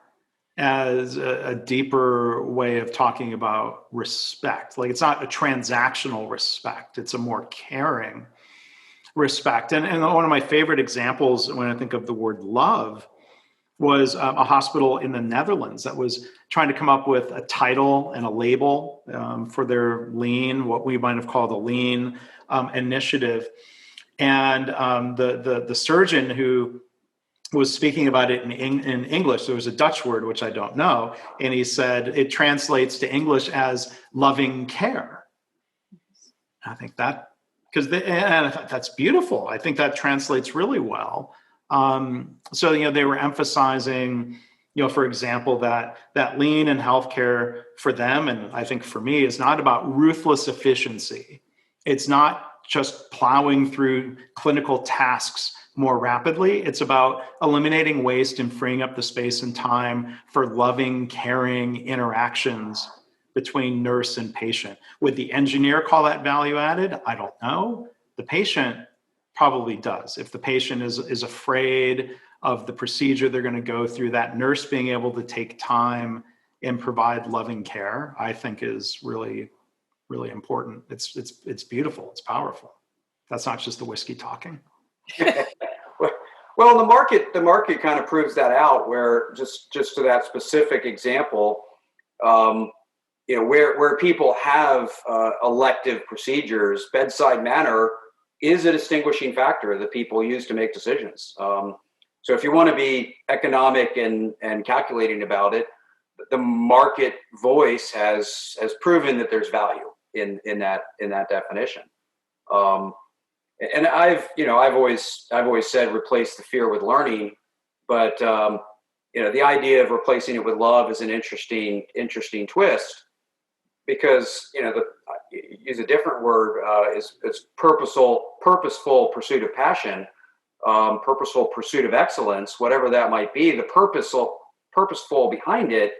S1: as a deeper way of talking about respect. Like it's not a transactional respect, it's a more caring respect. And one of my favorite examples when I think of the word love was a hospital in the Netherlands that was trying to come up with a title and a label for their lean, what we might have called a lean initiative. And the surgeon who was speaking about it in English, there was a Dutch word, which I don't know, and he said it translates to English as loving care. I think that, that's beautiful. I think that translates really well. So, they were emphasizing, for example, that lean in healthcare for them, and I think for me, is not about ruthless efficiency. It's not just plowing through clinical tasks more rapidly. It's about eliminating waste and freeing up the space and time for loving, caring interactions between nurse and patient. Would the engineer call that value added? I don't know. The patient probably does. If the patient is afraid of the procedure they're going to go through, that nurse being able to take time and provide loving care, I think is really, really important. It's beautiful. It's powerful. That's not just the whiskey talking.
S2: Well, the market kind of proves that out, where just to that specific example, where people have elective procedures, bedside manner is a distinguishing factor that people use to make decisions. So if you want to be economic and calculating about it, the market voice has proven that there's value in that definition. And I've always said replace the fear with learning, but the idea of replacing it with love is an interesting twist, because use a different word, is purposeful pursuit of passion, purposeful pursuit of excellence, whatever that might be. The purposeful behind it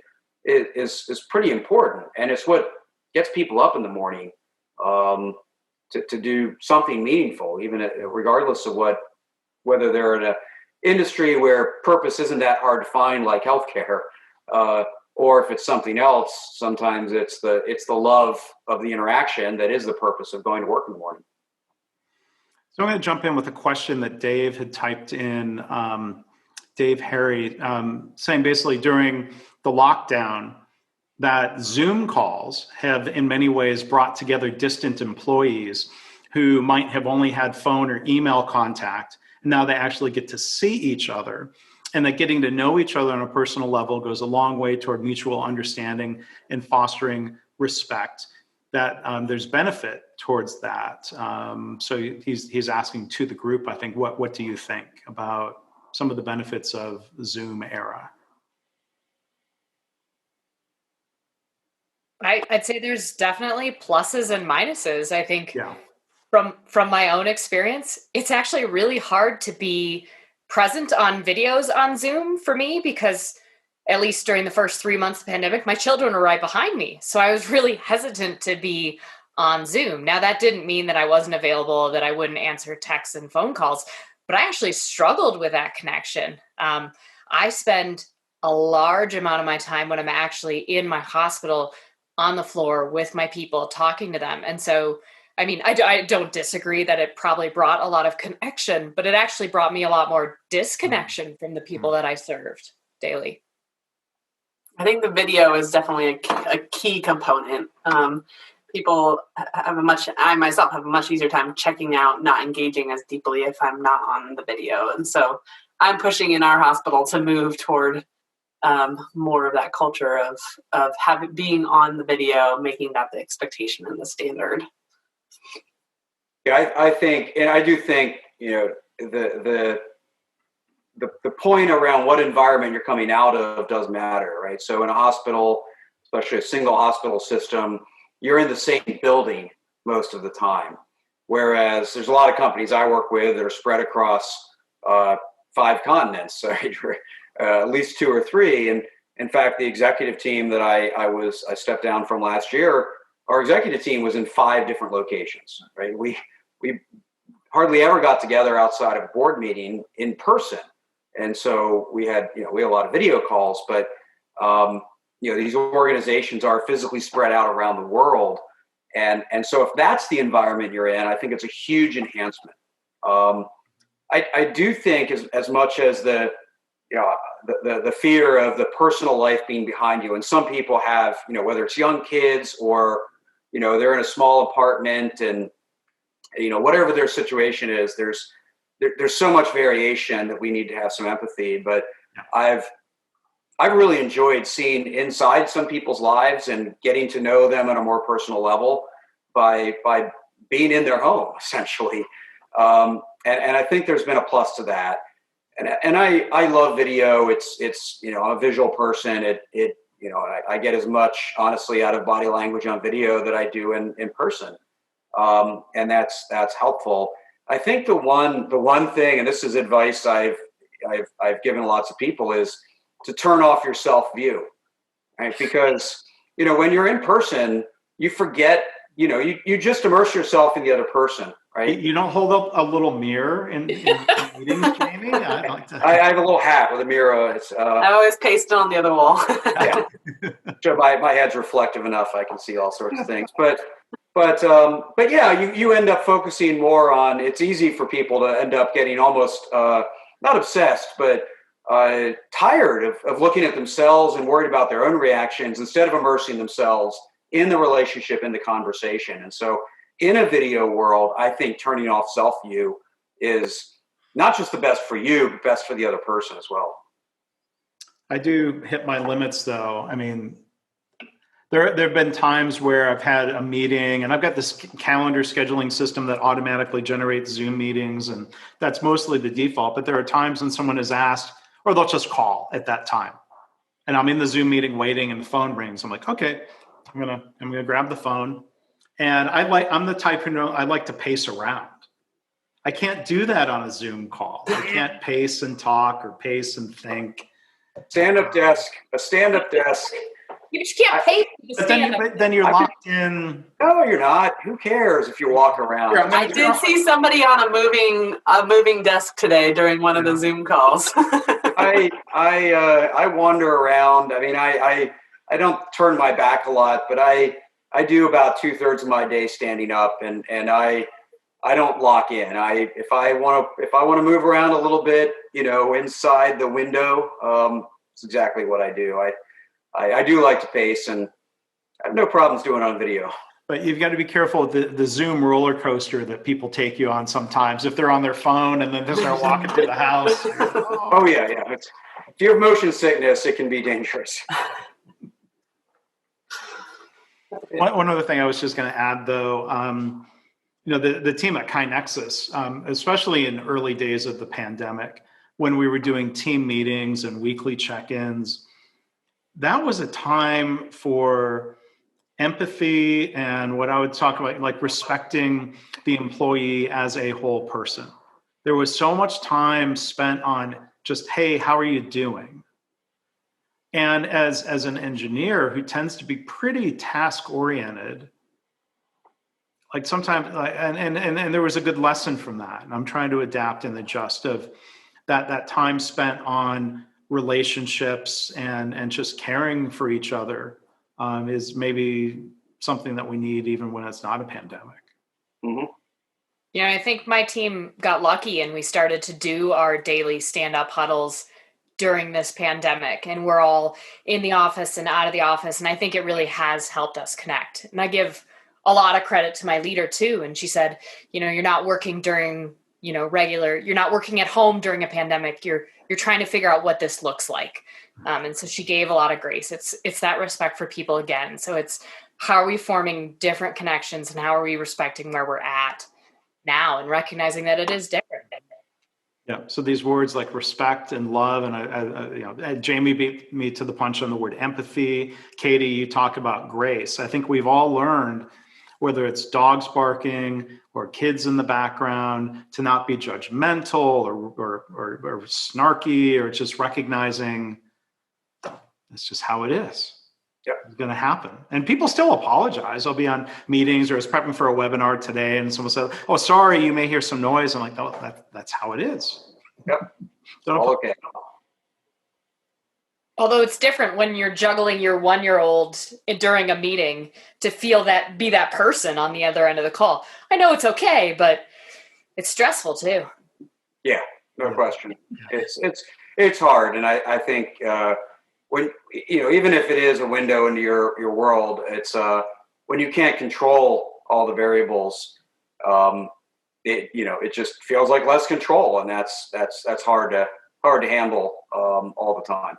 S2: is pretty important, and it's what gets people up in the morning to do something meaningful, even regardless of whether they're in an industry where purpose isn't that hard to find, like healthcare, or if it's something else. Sometimes it's the love of the interaction that is the purpose of going to work in the morning.
S1: So I'm going to jump in with a question that Dave had typed in, Dave Harry, saying basically during the lockdown that Zoom calls have in many ways brought together distant employees who might have only had phone or email contact. And now they actually get to see each other, and that getting to know each other on a personal level goes a long way toward mutual understanding and fostering respect, that there's benefit towards that. So he's asking to the group, I think, what do you think about some of the benefits of the Zoom era?
S4: I'd say there's definitely pluses and minuses. I think
S1: Yeah.
S4: from my own experience, it's actually really hard to be present on videos on Zoom for me because at least during the first 3 months of the pandemic, my children were right behind me. So I was really hesitant to be on Zoom. Now, that didn't mean that I wasn't available, that I wouldn't answer texts and phone calls, but I actually struggled with that connection. I spend a large amount of my time when I'm actually in my hospital on the floor with my people, talking to them. And so, I mean, I don't disagree that it probably brought a lot of connection, but it actually brought me a lot more disconnection from the people that I served daily.
S3: I think the video is definitely a key component. People have I myself have a much easier time checking out, not engaging as deeply if I'm not on the video. And so I'm pushing in our hospital to move toward more of that culture of being on the video, making that the expectation and the standard.
S2: Yeah, I think, and I do think, the point around what environment you're coming out of does matter, right? So in a hospital, especially a single hospital system, you're in the same building most of the time. Whereas there's a lot of companies I work with that are spread across 5 continents, right? At least 2 or 3. And in fact, the executive team that I stepped down from last year, our executive team was in 5 different locations, right? We hardly ever got together outside of a board meeting in person. And so we had a lot of video calls, but these organizations are physically spread out around the world. And so if that's the environment you're in, I think it's a huge enhancement. I do think as much as the fear of the personal life being behind you, and some people have, whether it's young kids or, they're in a small apartment and, whatever their situation is, there's so much variation that we need to have some empathy. But I've really enjoyed seeing inside some people's lives and getting to know them on a more personal level by being in their home, essentially. And I think there's been a plus to that. And I love video. It's I'm a visual person. I get as much, honestly, out of body language on video that I do in person. And that's helpful. I think the one thing, and this is advice I've given lots of people, is to turn off your self view, right? Because when you're in person, you forget, you just immerse yourself in the other person, right?
S1: You don't hold up a little mirror in meetings, Jamie?
S2: I have a little hat with a mirror.
S3: I always paste it on the other wall.
S2: Yeah. So my head's reflective enough, I can see all sorts of things. But yeah, you end up focusing more on. It's easy for people to end up getting almost not obsessed, but tired of looking at themselves and worried about their own reactions instead of immersing themselves in the relationship, in the conversation. And so in a video world, I think turning off self-view is not just the best for you, but best for the other person as well.
S1: I do hit my limits, though. I mean, there have been times where I've had a meeting and I've got this calendar scheduling system that automatically generates Zoom meetings, and that's mostly the default. But there are times when someone is asked, or they'll just call at that time, and I'm in the Zoom meeting waiting, and the phone rings. I'm like, okay, I'm gonna grab the phone, and I'm the type who I like to pace around. I can't do that on a Zoom call. I can't pace and talk or pace and think.
S2: A stand-up desk.
S4: You just can't pay to stand up.
S1: But then you're locked in.
S2: No, you're not. Who cares if you walk around?
S3: I did see somebody on a moving desk today during one of the Zoom calls.
S2: I wander around. I mean, I don't turn my back a lot, but I do about 2/3 of my day standing up, and I don't lock in. If I want to move around a little bit, inside the window, it's exactly what I do. I do like to pace, and I have no problems doing it on video.
S1: But you've got to be careful with the Zoom roller coaster that people take you on sometimes. If they're on their phone and then they start walking through the house.
S2: Oh yeah. If you have motion sickness, it can be dangerous.
S1: One other thing I was just going to add, though, the team at KaiNexus, especially in early days of the pandemic, when we were doing team meetings and weekly check-ins, that was a time for empathy and what I would talk about, like respecting the employee as a whole person. There was so much time spent on just, hey, how are you doing? And as an engineer who tends to be pretty task oriented, like sometimes, and there was a good lesson from that. And I'm trying to adapt and adjust of that time spent on relationships and just caring for each other is maybe something that we need even when it's not a pandemic.
S2: Mm-hmm.
S4: I think my team got lucky and we started to do our daily stand-up huddles during this pandemic, and we're all in the office and out of the office. And I think it really has helped us connect. And I give a lot of credit to my leader too. And she said, you're not working during, you're not working at home during a pandemic. You're trying to figure out what this looks like. And so she gave a lot of grace. It's that respect for people again. So it's how are we forming different connections and how are we respecting where we're at now and recognizing that it is different.
S1: Yeah. So these words like respect and love, and Jamie beat me to the punch on the word empathy. Katie, you talk about grace. I think we've all learned, whether it's dogs barking or kids in the background, to not be judgmental or snarky, or just recognizing it's just how it is.
S2: Yep.
S1: It's going to happen. And people still apologize. I'll be on meetings, or I was prepping for a webinar today and someone said, oh, sorry, you may hear some noise. I'm like, oh, that's how it is.
S2: Yep. Okay.
S4: Although it's different when you're juggling your 1-year-old during a meeting to be that person on the other end of the call. I know it's okay, but it's stressful too.
S2: Yeah, no question. It's hard. And I think, when, even if it is a window into your world, it's when you can't control all the variables, it just feels like less control, and that's hard to handle all the time.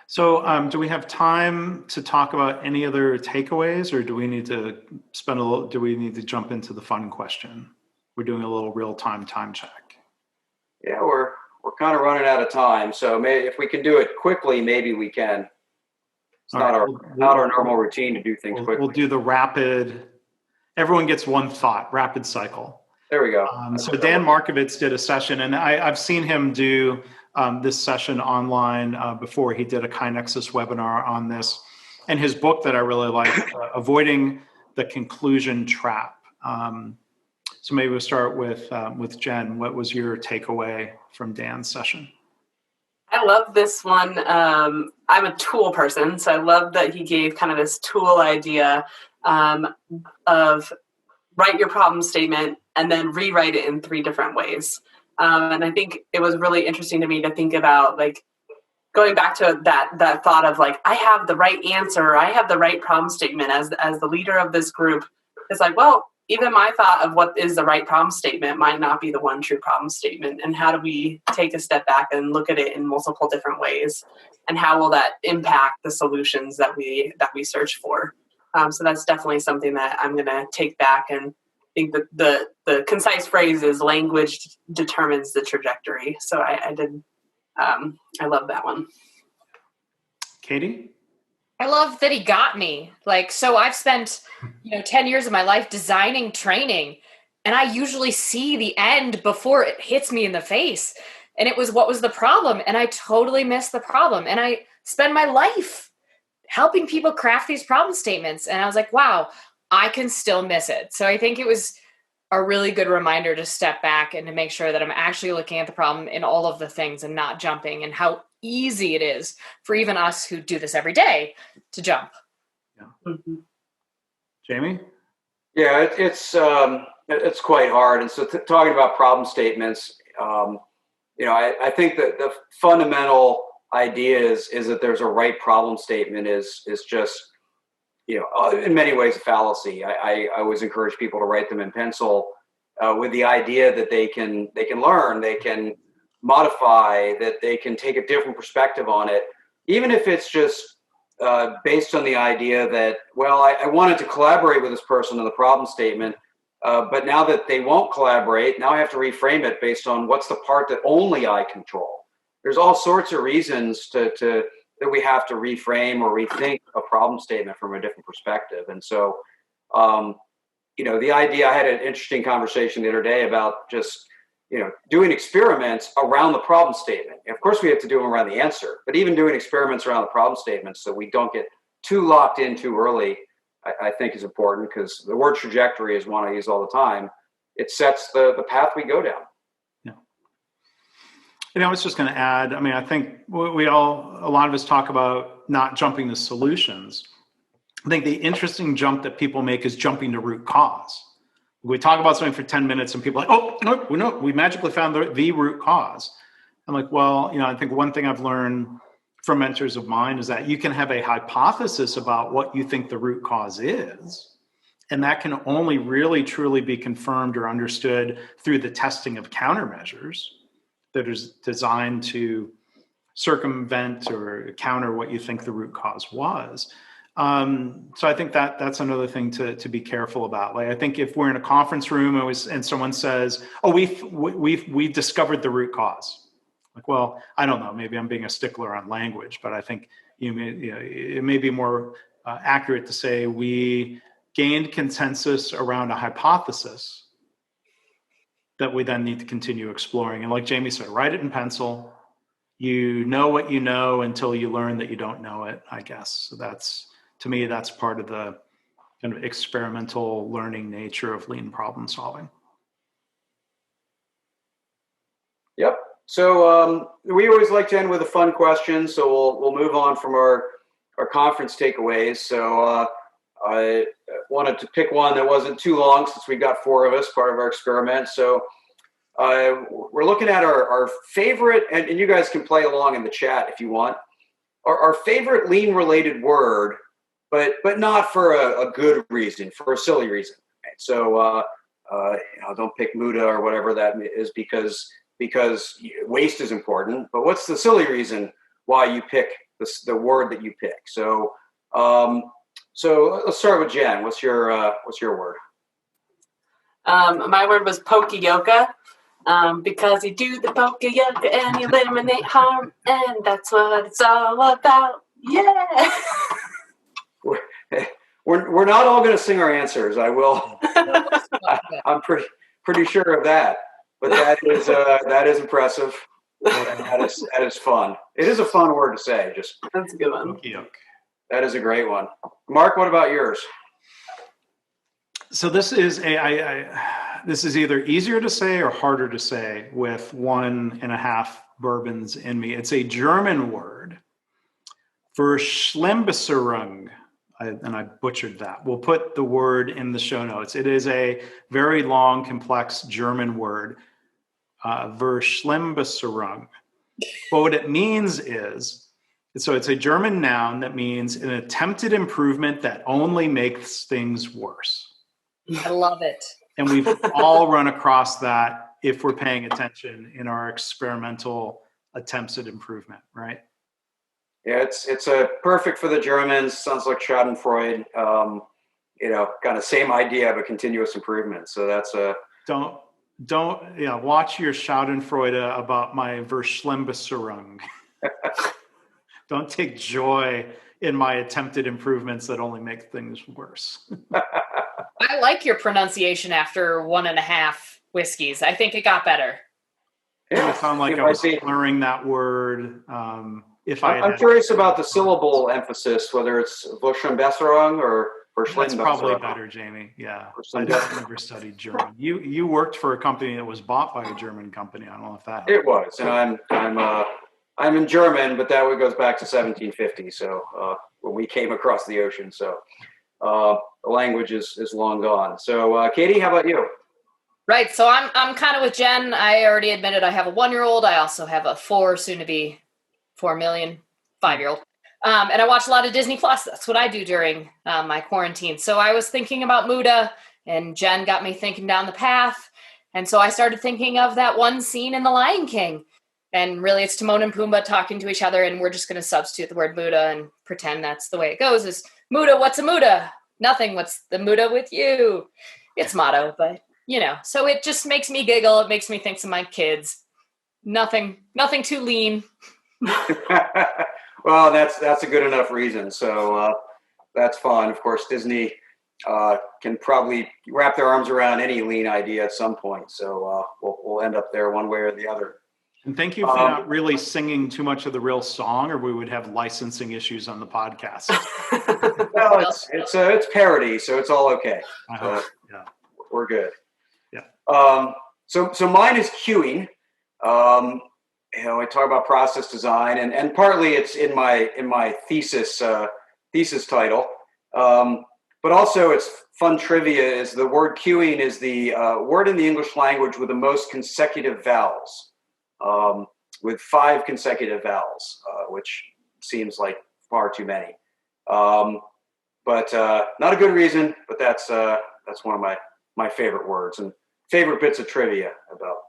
S1: So do we have time to talk about any other takeaways, or do we need to jump into the fun question? We're doing a little real-time time check.
S2: Yeah, we're kind of running out of time, so maybe if we can do it quickly, maybe we can. It's not our normal routine to do things quickly.
S1: We'll do the rapid. Everyone gets one thought. Rapid cycle.
S2: There we go.
S1: So Dan Markovitz did a session, and I've seen him do this session online before. He did a KaiNexus webinar on this, and his book that I really like, Avoiding the Conclusion Trap. So maybe we'll start with Jen. What was your takeaway from Dan's session?
S3: I love this one. I'm a tool person, so I love that he gave kind of this tool idea of write your problem statement and then rewrite it in 3 different ways. And I think it was really interesting to me to think about, like, going back to that thought of, like, I have the right answer, I have the right problem statement as the leader of this group. It's like, well, even my thought of what is the right problem statement might not be the one true problem statement. And how do we take a step back and look at it in multiple different ways? And how will that impact the solutions that we search for? So that's definitely something that I'm going to take back, and think that the concise phrase is language determines the trajectory. So I love that one.
S1: Katie?
S4: I love that he got me. So I've spent, 10 years of my life designing training, and I usually see the end before it hits me in the face. And it was, what was the problem? And I totally missed the problem. And I spend my life helping people craft these problem statements. And I was like, wow, I can still miss it. So I think it was a really good reminder to step back and to make sure that I'm actually looking at the problem in all of the things and not jumping, and how easy it is for even us who do this every day to jump.
S1: Yeah. Mm-hmm. Jamie?
S2: Yeah, it's quite hard. And so talking about problem statements, I think that the fundamental idea is that there's a right problem statement is just, in many ways a fallacy. I always encourage people to write them in pencil with the idea that they can learn, they can modify, that they can take a different perspective on it, even if it's just based on the idea that, well, I wanted to collaborate with this person on the problem statement, but now that they won't collaborate, now I have to reframe it based on what's the part that only I control. There's all sorts of reasons to that we have to reframe or rethink a problem statement from a different perspective. And so, the idea, I had an interesting conversation the other day about just, doing experiments around the problem statement. Of course, we have to do them around the answer, but even doing experiments around the problem statement so we don't get too locked in too early, I think is important, because the word trajectory is one I use all the time. It sets the path we go down.
S1: I was just going to add, I think a lot of us talk about not jumping to solutions. I think the interesting jump that people make is jumping to root cause. We talk about something for 10 minutes and people are like, oh, no, we magically found the root cause. I'm like, well, I think one thing I've learned from mentors of mine is that you can have a hypothesis about what you think the root cause is. And that can only really truly be confirmed or understood through the testing of countermeasures that is designed to circumvent or counter what you think the root cause was. So I think that's another thing to be careful about. Like, I think if we're in a conference room and someone says, "Oh, we've discovered the root cause," like, well, I don't know. Maybe I'm being a stickler on language, but I think it may be more accurate to say we gained consensus around a hypothesis that we then need to continue exploring. And like Jamie said, write it in pencil. You know what you know until you learn that you don't know it, I guess. So to me, that's part of the kind of experimental learning nature of lean problem solving.
S2: Yep. So we always like to end with a fun question. So we'll move on from our conference takeaways. So I wanted to pick one that wasn't too long, since we got 4 of us, part of our experiment. So we're looking at our favorite, and you guys can play along in the chat if you want, our favorite lean related word, but not for a good reason, for a silly reason. Right? So don't pick Muda or whatever that is because waste is important. But what's the silly reason why you pick the word that you pick? So let's start with Jen. What's your word?
S3: My word was poka-yoke. Because you do the poka-yoke and you eliminate harm, and that's what it's all about. Yeah.
S2: We're not all going to sing our answers. I will. I'm pretty sure of that. But that is impressive. That is fun. It is a fun word to say.
S3: That's a good one.
S1: Poka-yoke.
S2: That is a great one. Mark, what about yours?
S1: So this is this is either easier to say or harder to say with 1.5 bourbons in me. It's a German word for Verschlimmbesserung, and I butchered that. We'll put the word in the show notes. It is a very long, complex German word, Verschlimmbesserung. But what it means is, so it's a German noun that means an attempted improvement that only makes things worse.
S4: I love it.
S1: And we've all run across that if we're paying attention in our experimental attempts at improvement, right?
S2: Yeah, it's perfect for the Germans. Sounds like Schadenfreude. Kind of same idea of a continuous improvement. So that's a
S1: don't watch your Schadenfreude about my Verschlimmbesserung. Don't take joy in my attempted improvements that only make things worse.
S4: I like your pronunciation after 1.5 whiskeys. I think it got better.
S1: Yeah, it sounded like I was slurring that word.
S2: I'm curious about the syllable emphasis, whether it's Verschlimmbesserung or Verschlimmbesserung.
S1: That's probably better, Jamie. Yeah, I never studied German. You worked for a company that was bought by a German company. I don't know if that helped.
S2: It was, and I'm in German, but that goes back to 1750. So when we came across the ocean, so. The language is long gone. So, Katie, how about you?
S4: Right. So I'm kind of with Jen. I already admitted I have a 1-year-old. I also have a 4 million 5-year-old. And I watch a lot of Disney Plus. That's what I do during my quarantine. So I was thinking about Muda, and Jen got me thinking down the path. And so I started thinking of that one scene in The Lion King. And really, it's Timon and Pumbaa talking to each other, and we're just going to substitute the word Muda and pretend that's the way it goes. Is Muda, what's a Muda? Nothing. What's the Muda with you? It's motto, but so it just makes me giggle. It makes me think of my kids. Nothing too lean.
S2: Well, that's a good enough reason. So that's fun. Of course, Disney can probably wrap their arms around any lean idea at some point. So we'll end up there one way or the other.
S1: And thank you for not really singing too much of the real song, or we would have licensing issues on the podcast.
S2: No, it's parody, so it's all okay.
S1: I hope. Yeah,
S2: we're good.
S1: Yeah.
S2: So mine is queuing. I talk about process design, and partly it's in my thesis title. But also it's fun trivia is the word queuing is the word in the English language with the most consecutive vowels. With 5 consecutive vowels, which seems like far too many. But not a good reason, but that's one of my favorite words and favorite bits of trivia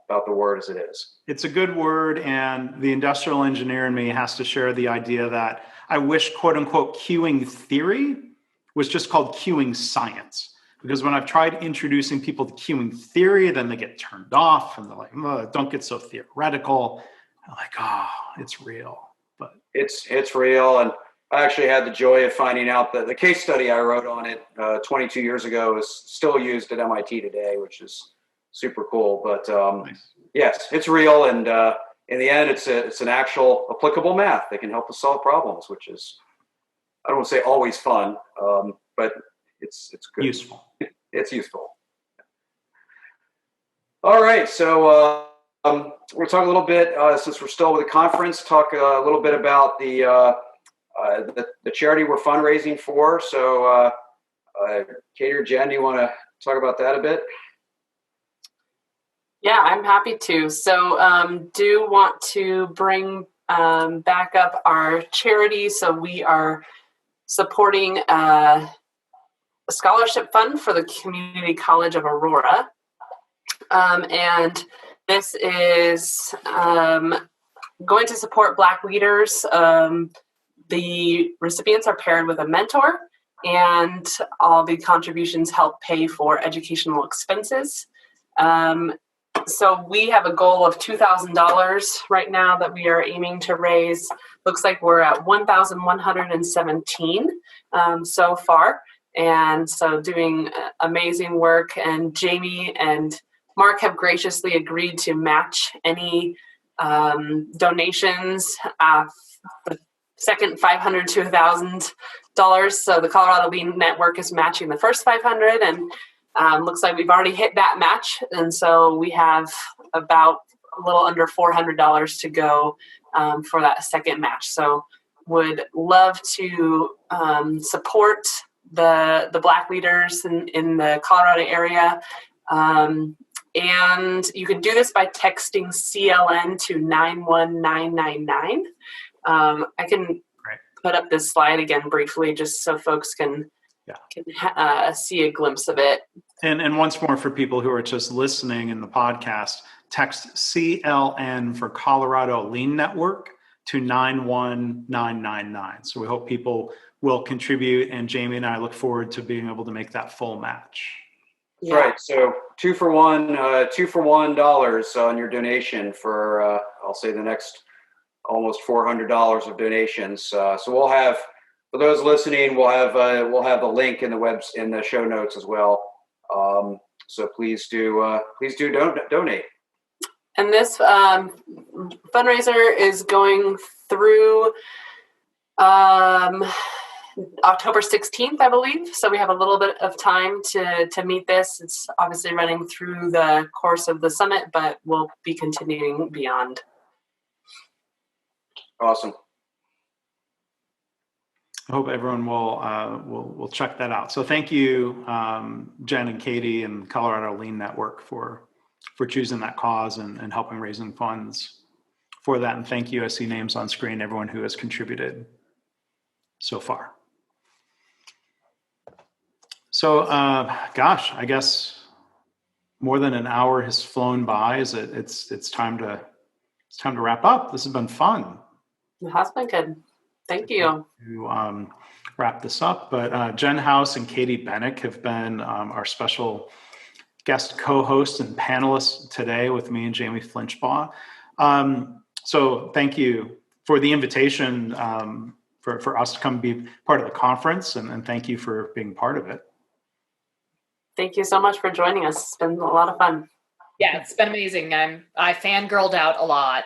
S2: about the word as it is.
S1: It's a good word, and the industrial engineer in me has to share the idea that I wish, quote unquote, queuing theory was just called queuing science. Because when I've tried introducing people to queuing theory, then they get turned off and they're like, don't get so theoretical. I'm like, oh, it's real. But
S2: it's real. And I actually had the joy of finding out that the case study I wrote on it 22 years ago is still used at MIT today, which is super cool. But
S1: nice.
S2: Yes, it's real. And in the end, it's an actual applicable math that can help us solve problems, which is, I don't want to say always fun, but it's good.
S1: Useful.
S2: It's useful. All right, so we'll talk a little bit, since we're still with the conference, talk a little bit about the charity we're fundraising for. So Katie or Jen, do you want to talk about that a bit?
S3: Yeah, I'm happy to. So do want to bring back up our charity. So we are supporting a scholarship fund for the Community College of Aurora. And this is going to support Black leaders. The recipients are paired with a mentor, and all the contributions help pay for educational expenses. So we have a goal of $2,000 right now that we are aiming to raise. Looks like we're at 1,117 so far. And so doing amazing work, and Jamie and Mark have graciously agreed to match any donations, the second $500 to $1,000. So the Colorado Lean Network is matching the first 500, and looks like we've already hit that match. And so we have about a little under $400 to go for that second match. So would love to support the Black leaders in the Colorado area. And you can do this by texting CLN to 91999. I can put up this slide again briefly just so folks can see a glimpse of it.
S1: And once more, for people who are just listening in the podcast, text CLN for Colorado Lean Network to 91999. So we hope people will contribute, and Jamie and I look forward to being able to make that full match.
S2: Yeah. Right. So $2 for $1 on your donation for I'll say the next almost $400 of donations. So we'll have, for those listening, we'll have the link in the show notes as well. So please do donate.
S3: And this fundraiser is going through October 16th, I believe. So we have a little bit of time to meet this. It's obviously running through the course of the summit, but we'll be continuing beyond.
S2: Awesome.
S1: I hope everyone will check that out. So thank you, Jen and Katie and Colorado Lean Network for choosing that cause and helping raising funds for that. And thank you, I see names on screen, everyone who has contributed so far. So, gosh, I guess more than an hour has flown by. It's time to wrap up. This has been fun.
S3: It has been good. Thank you.
S1: To wrap this up, but Jen House and Katie Benik have been our special guest co-hosts and panelists today with me and Jamie Flinchbaugh. So thank you for the invitation for us to come be part of the conference, and thank you for being part of it.
S3: Thank you so much for joining us. It's been a lot of fun.
S4: Yeah, it's been amazing. I fangirled out a lot.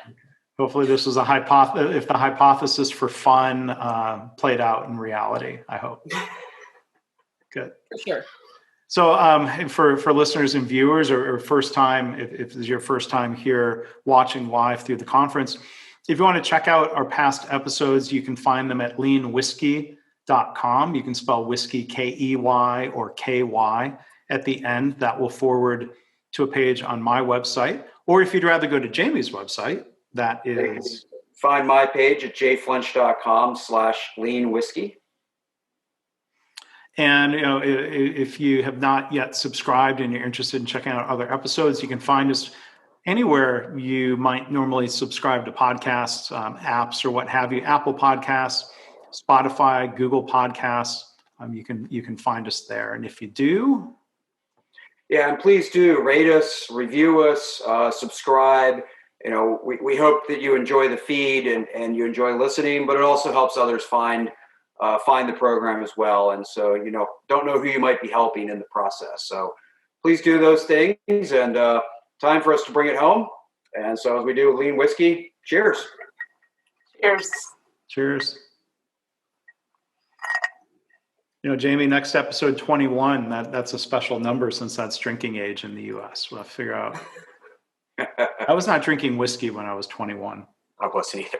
S1: Hopefully this was if the hypothesis for fun played out in reality, I hope. Good.
S4: For sure.
S1: So for listeners and viewers or first time, if this is your first time here watching live through the conference, if you want to check out our past episodes, you can find them at leanwhiskey.com. You can spell whiskey K-E-Y or K-Y at the end. That will forward to a page on my website. Or if you'd rather go to Jamie's website, that is...
S2: Find my page at jflinch.com/leanwhiskey.
S1: And if you have not yet subscribed and you're interested in checking out other episodes, you can find us anywhere you might normally subscribe to podcasts, apps, or what have you. Apple Podcasts, Spotify, Google Podcasts. You can find us there. And if you do,
S2: yeah, and please do rate us, review us, subscribe. We hope that you enjoy the feed and you enjoy listening, but it also helps others find the program as well. And so, don't know who you might be helping in the process. So please do those things, and time for us to bring it home. And so as we do Lean Whiskey, cheers.
S3: Cheers.
S1: Cheers. Jamie, next episode 21, that's a special number since that's drinking age in the US. We'll have to figure out. I was not drinking whiskey when I was 21.
S2: I wasn't either.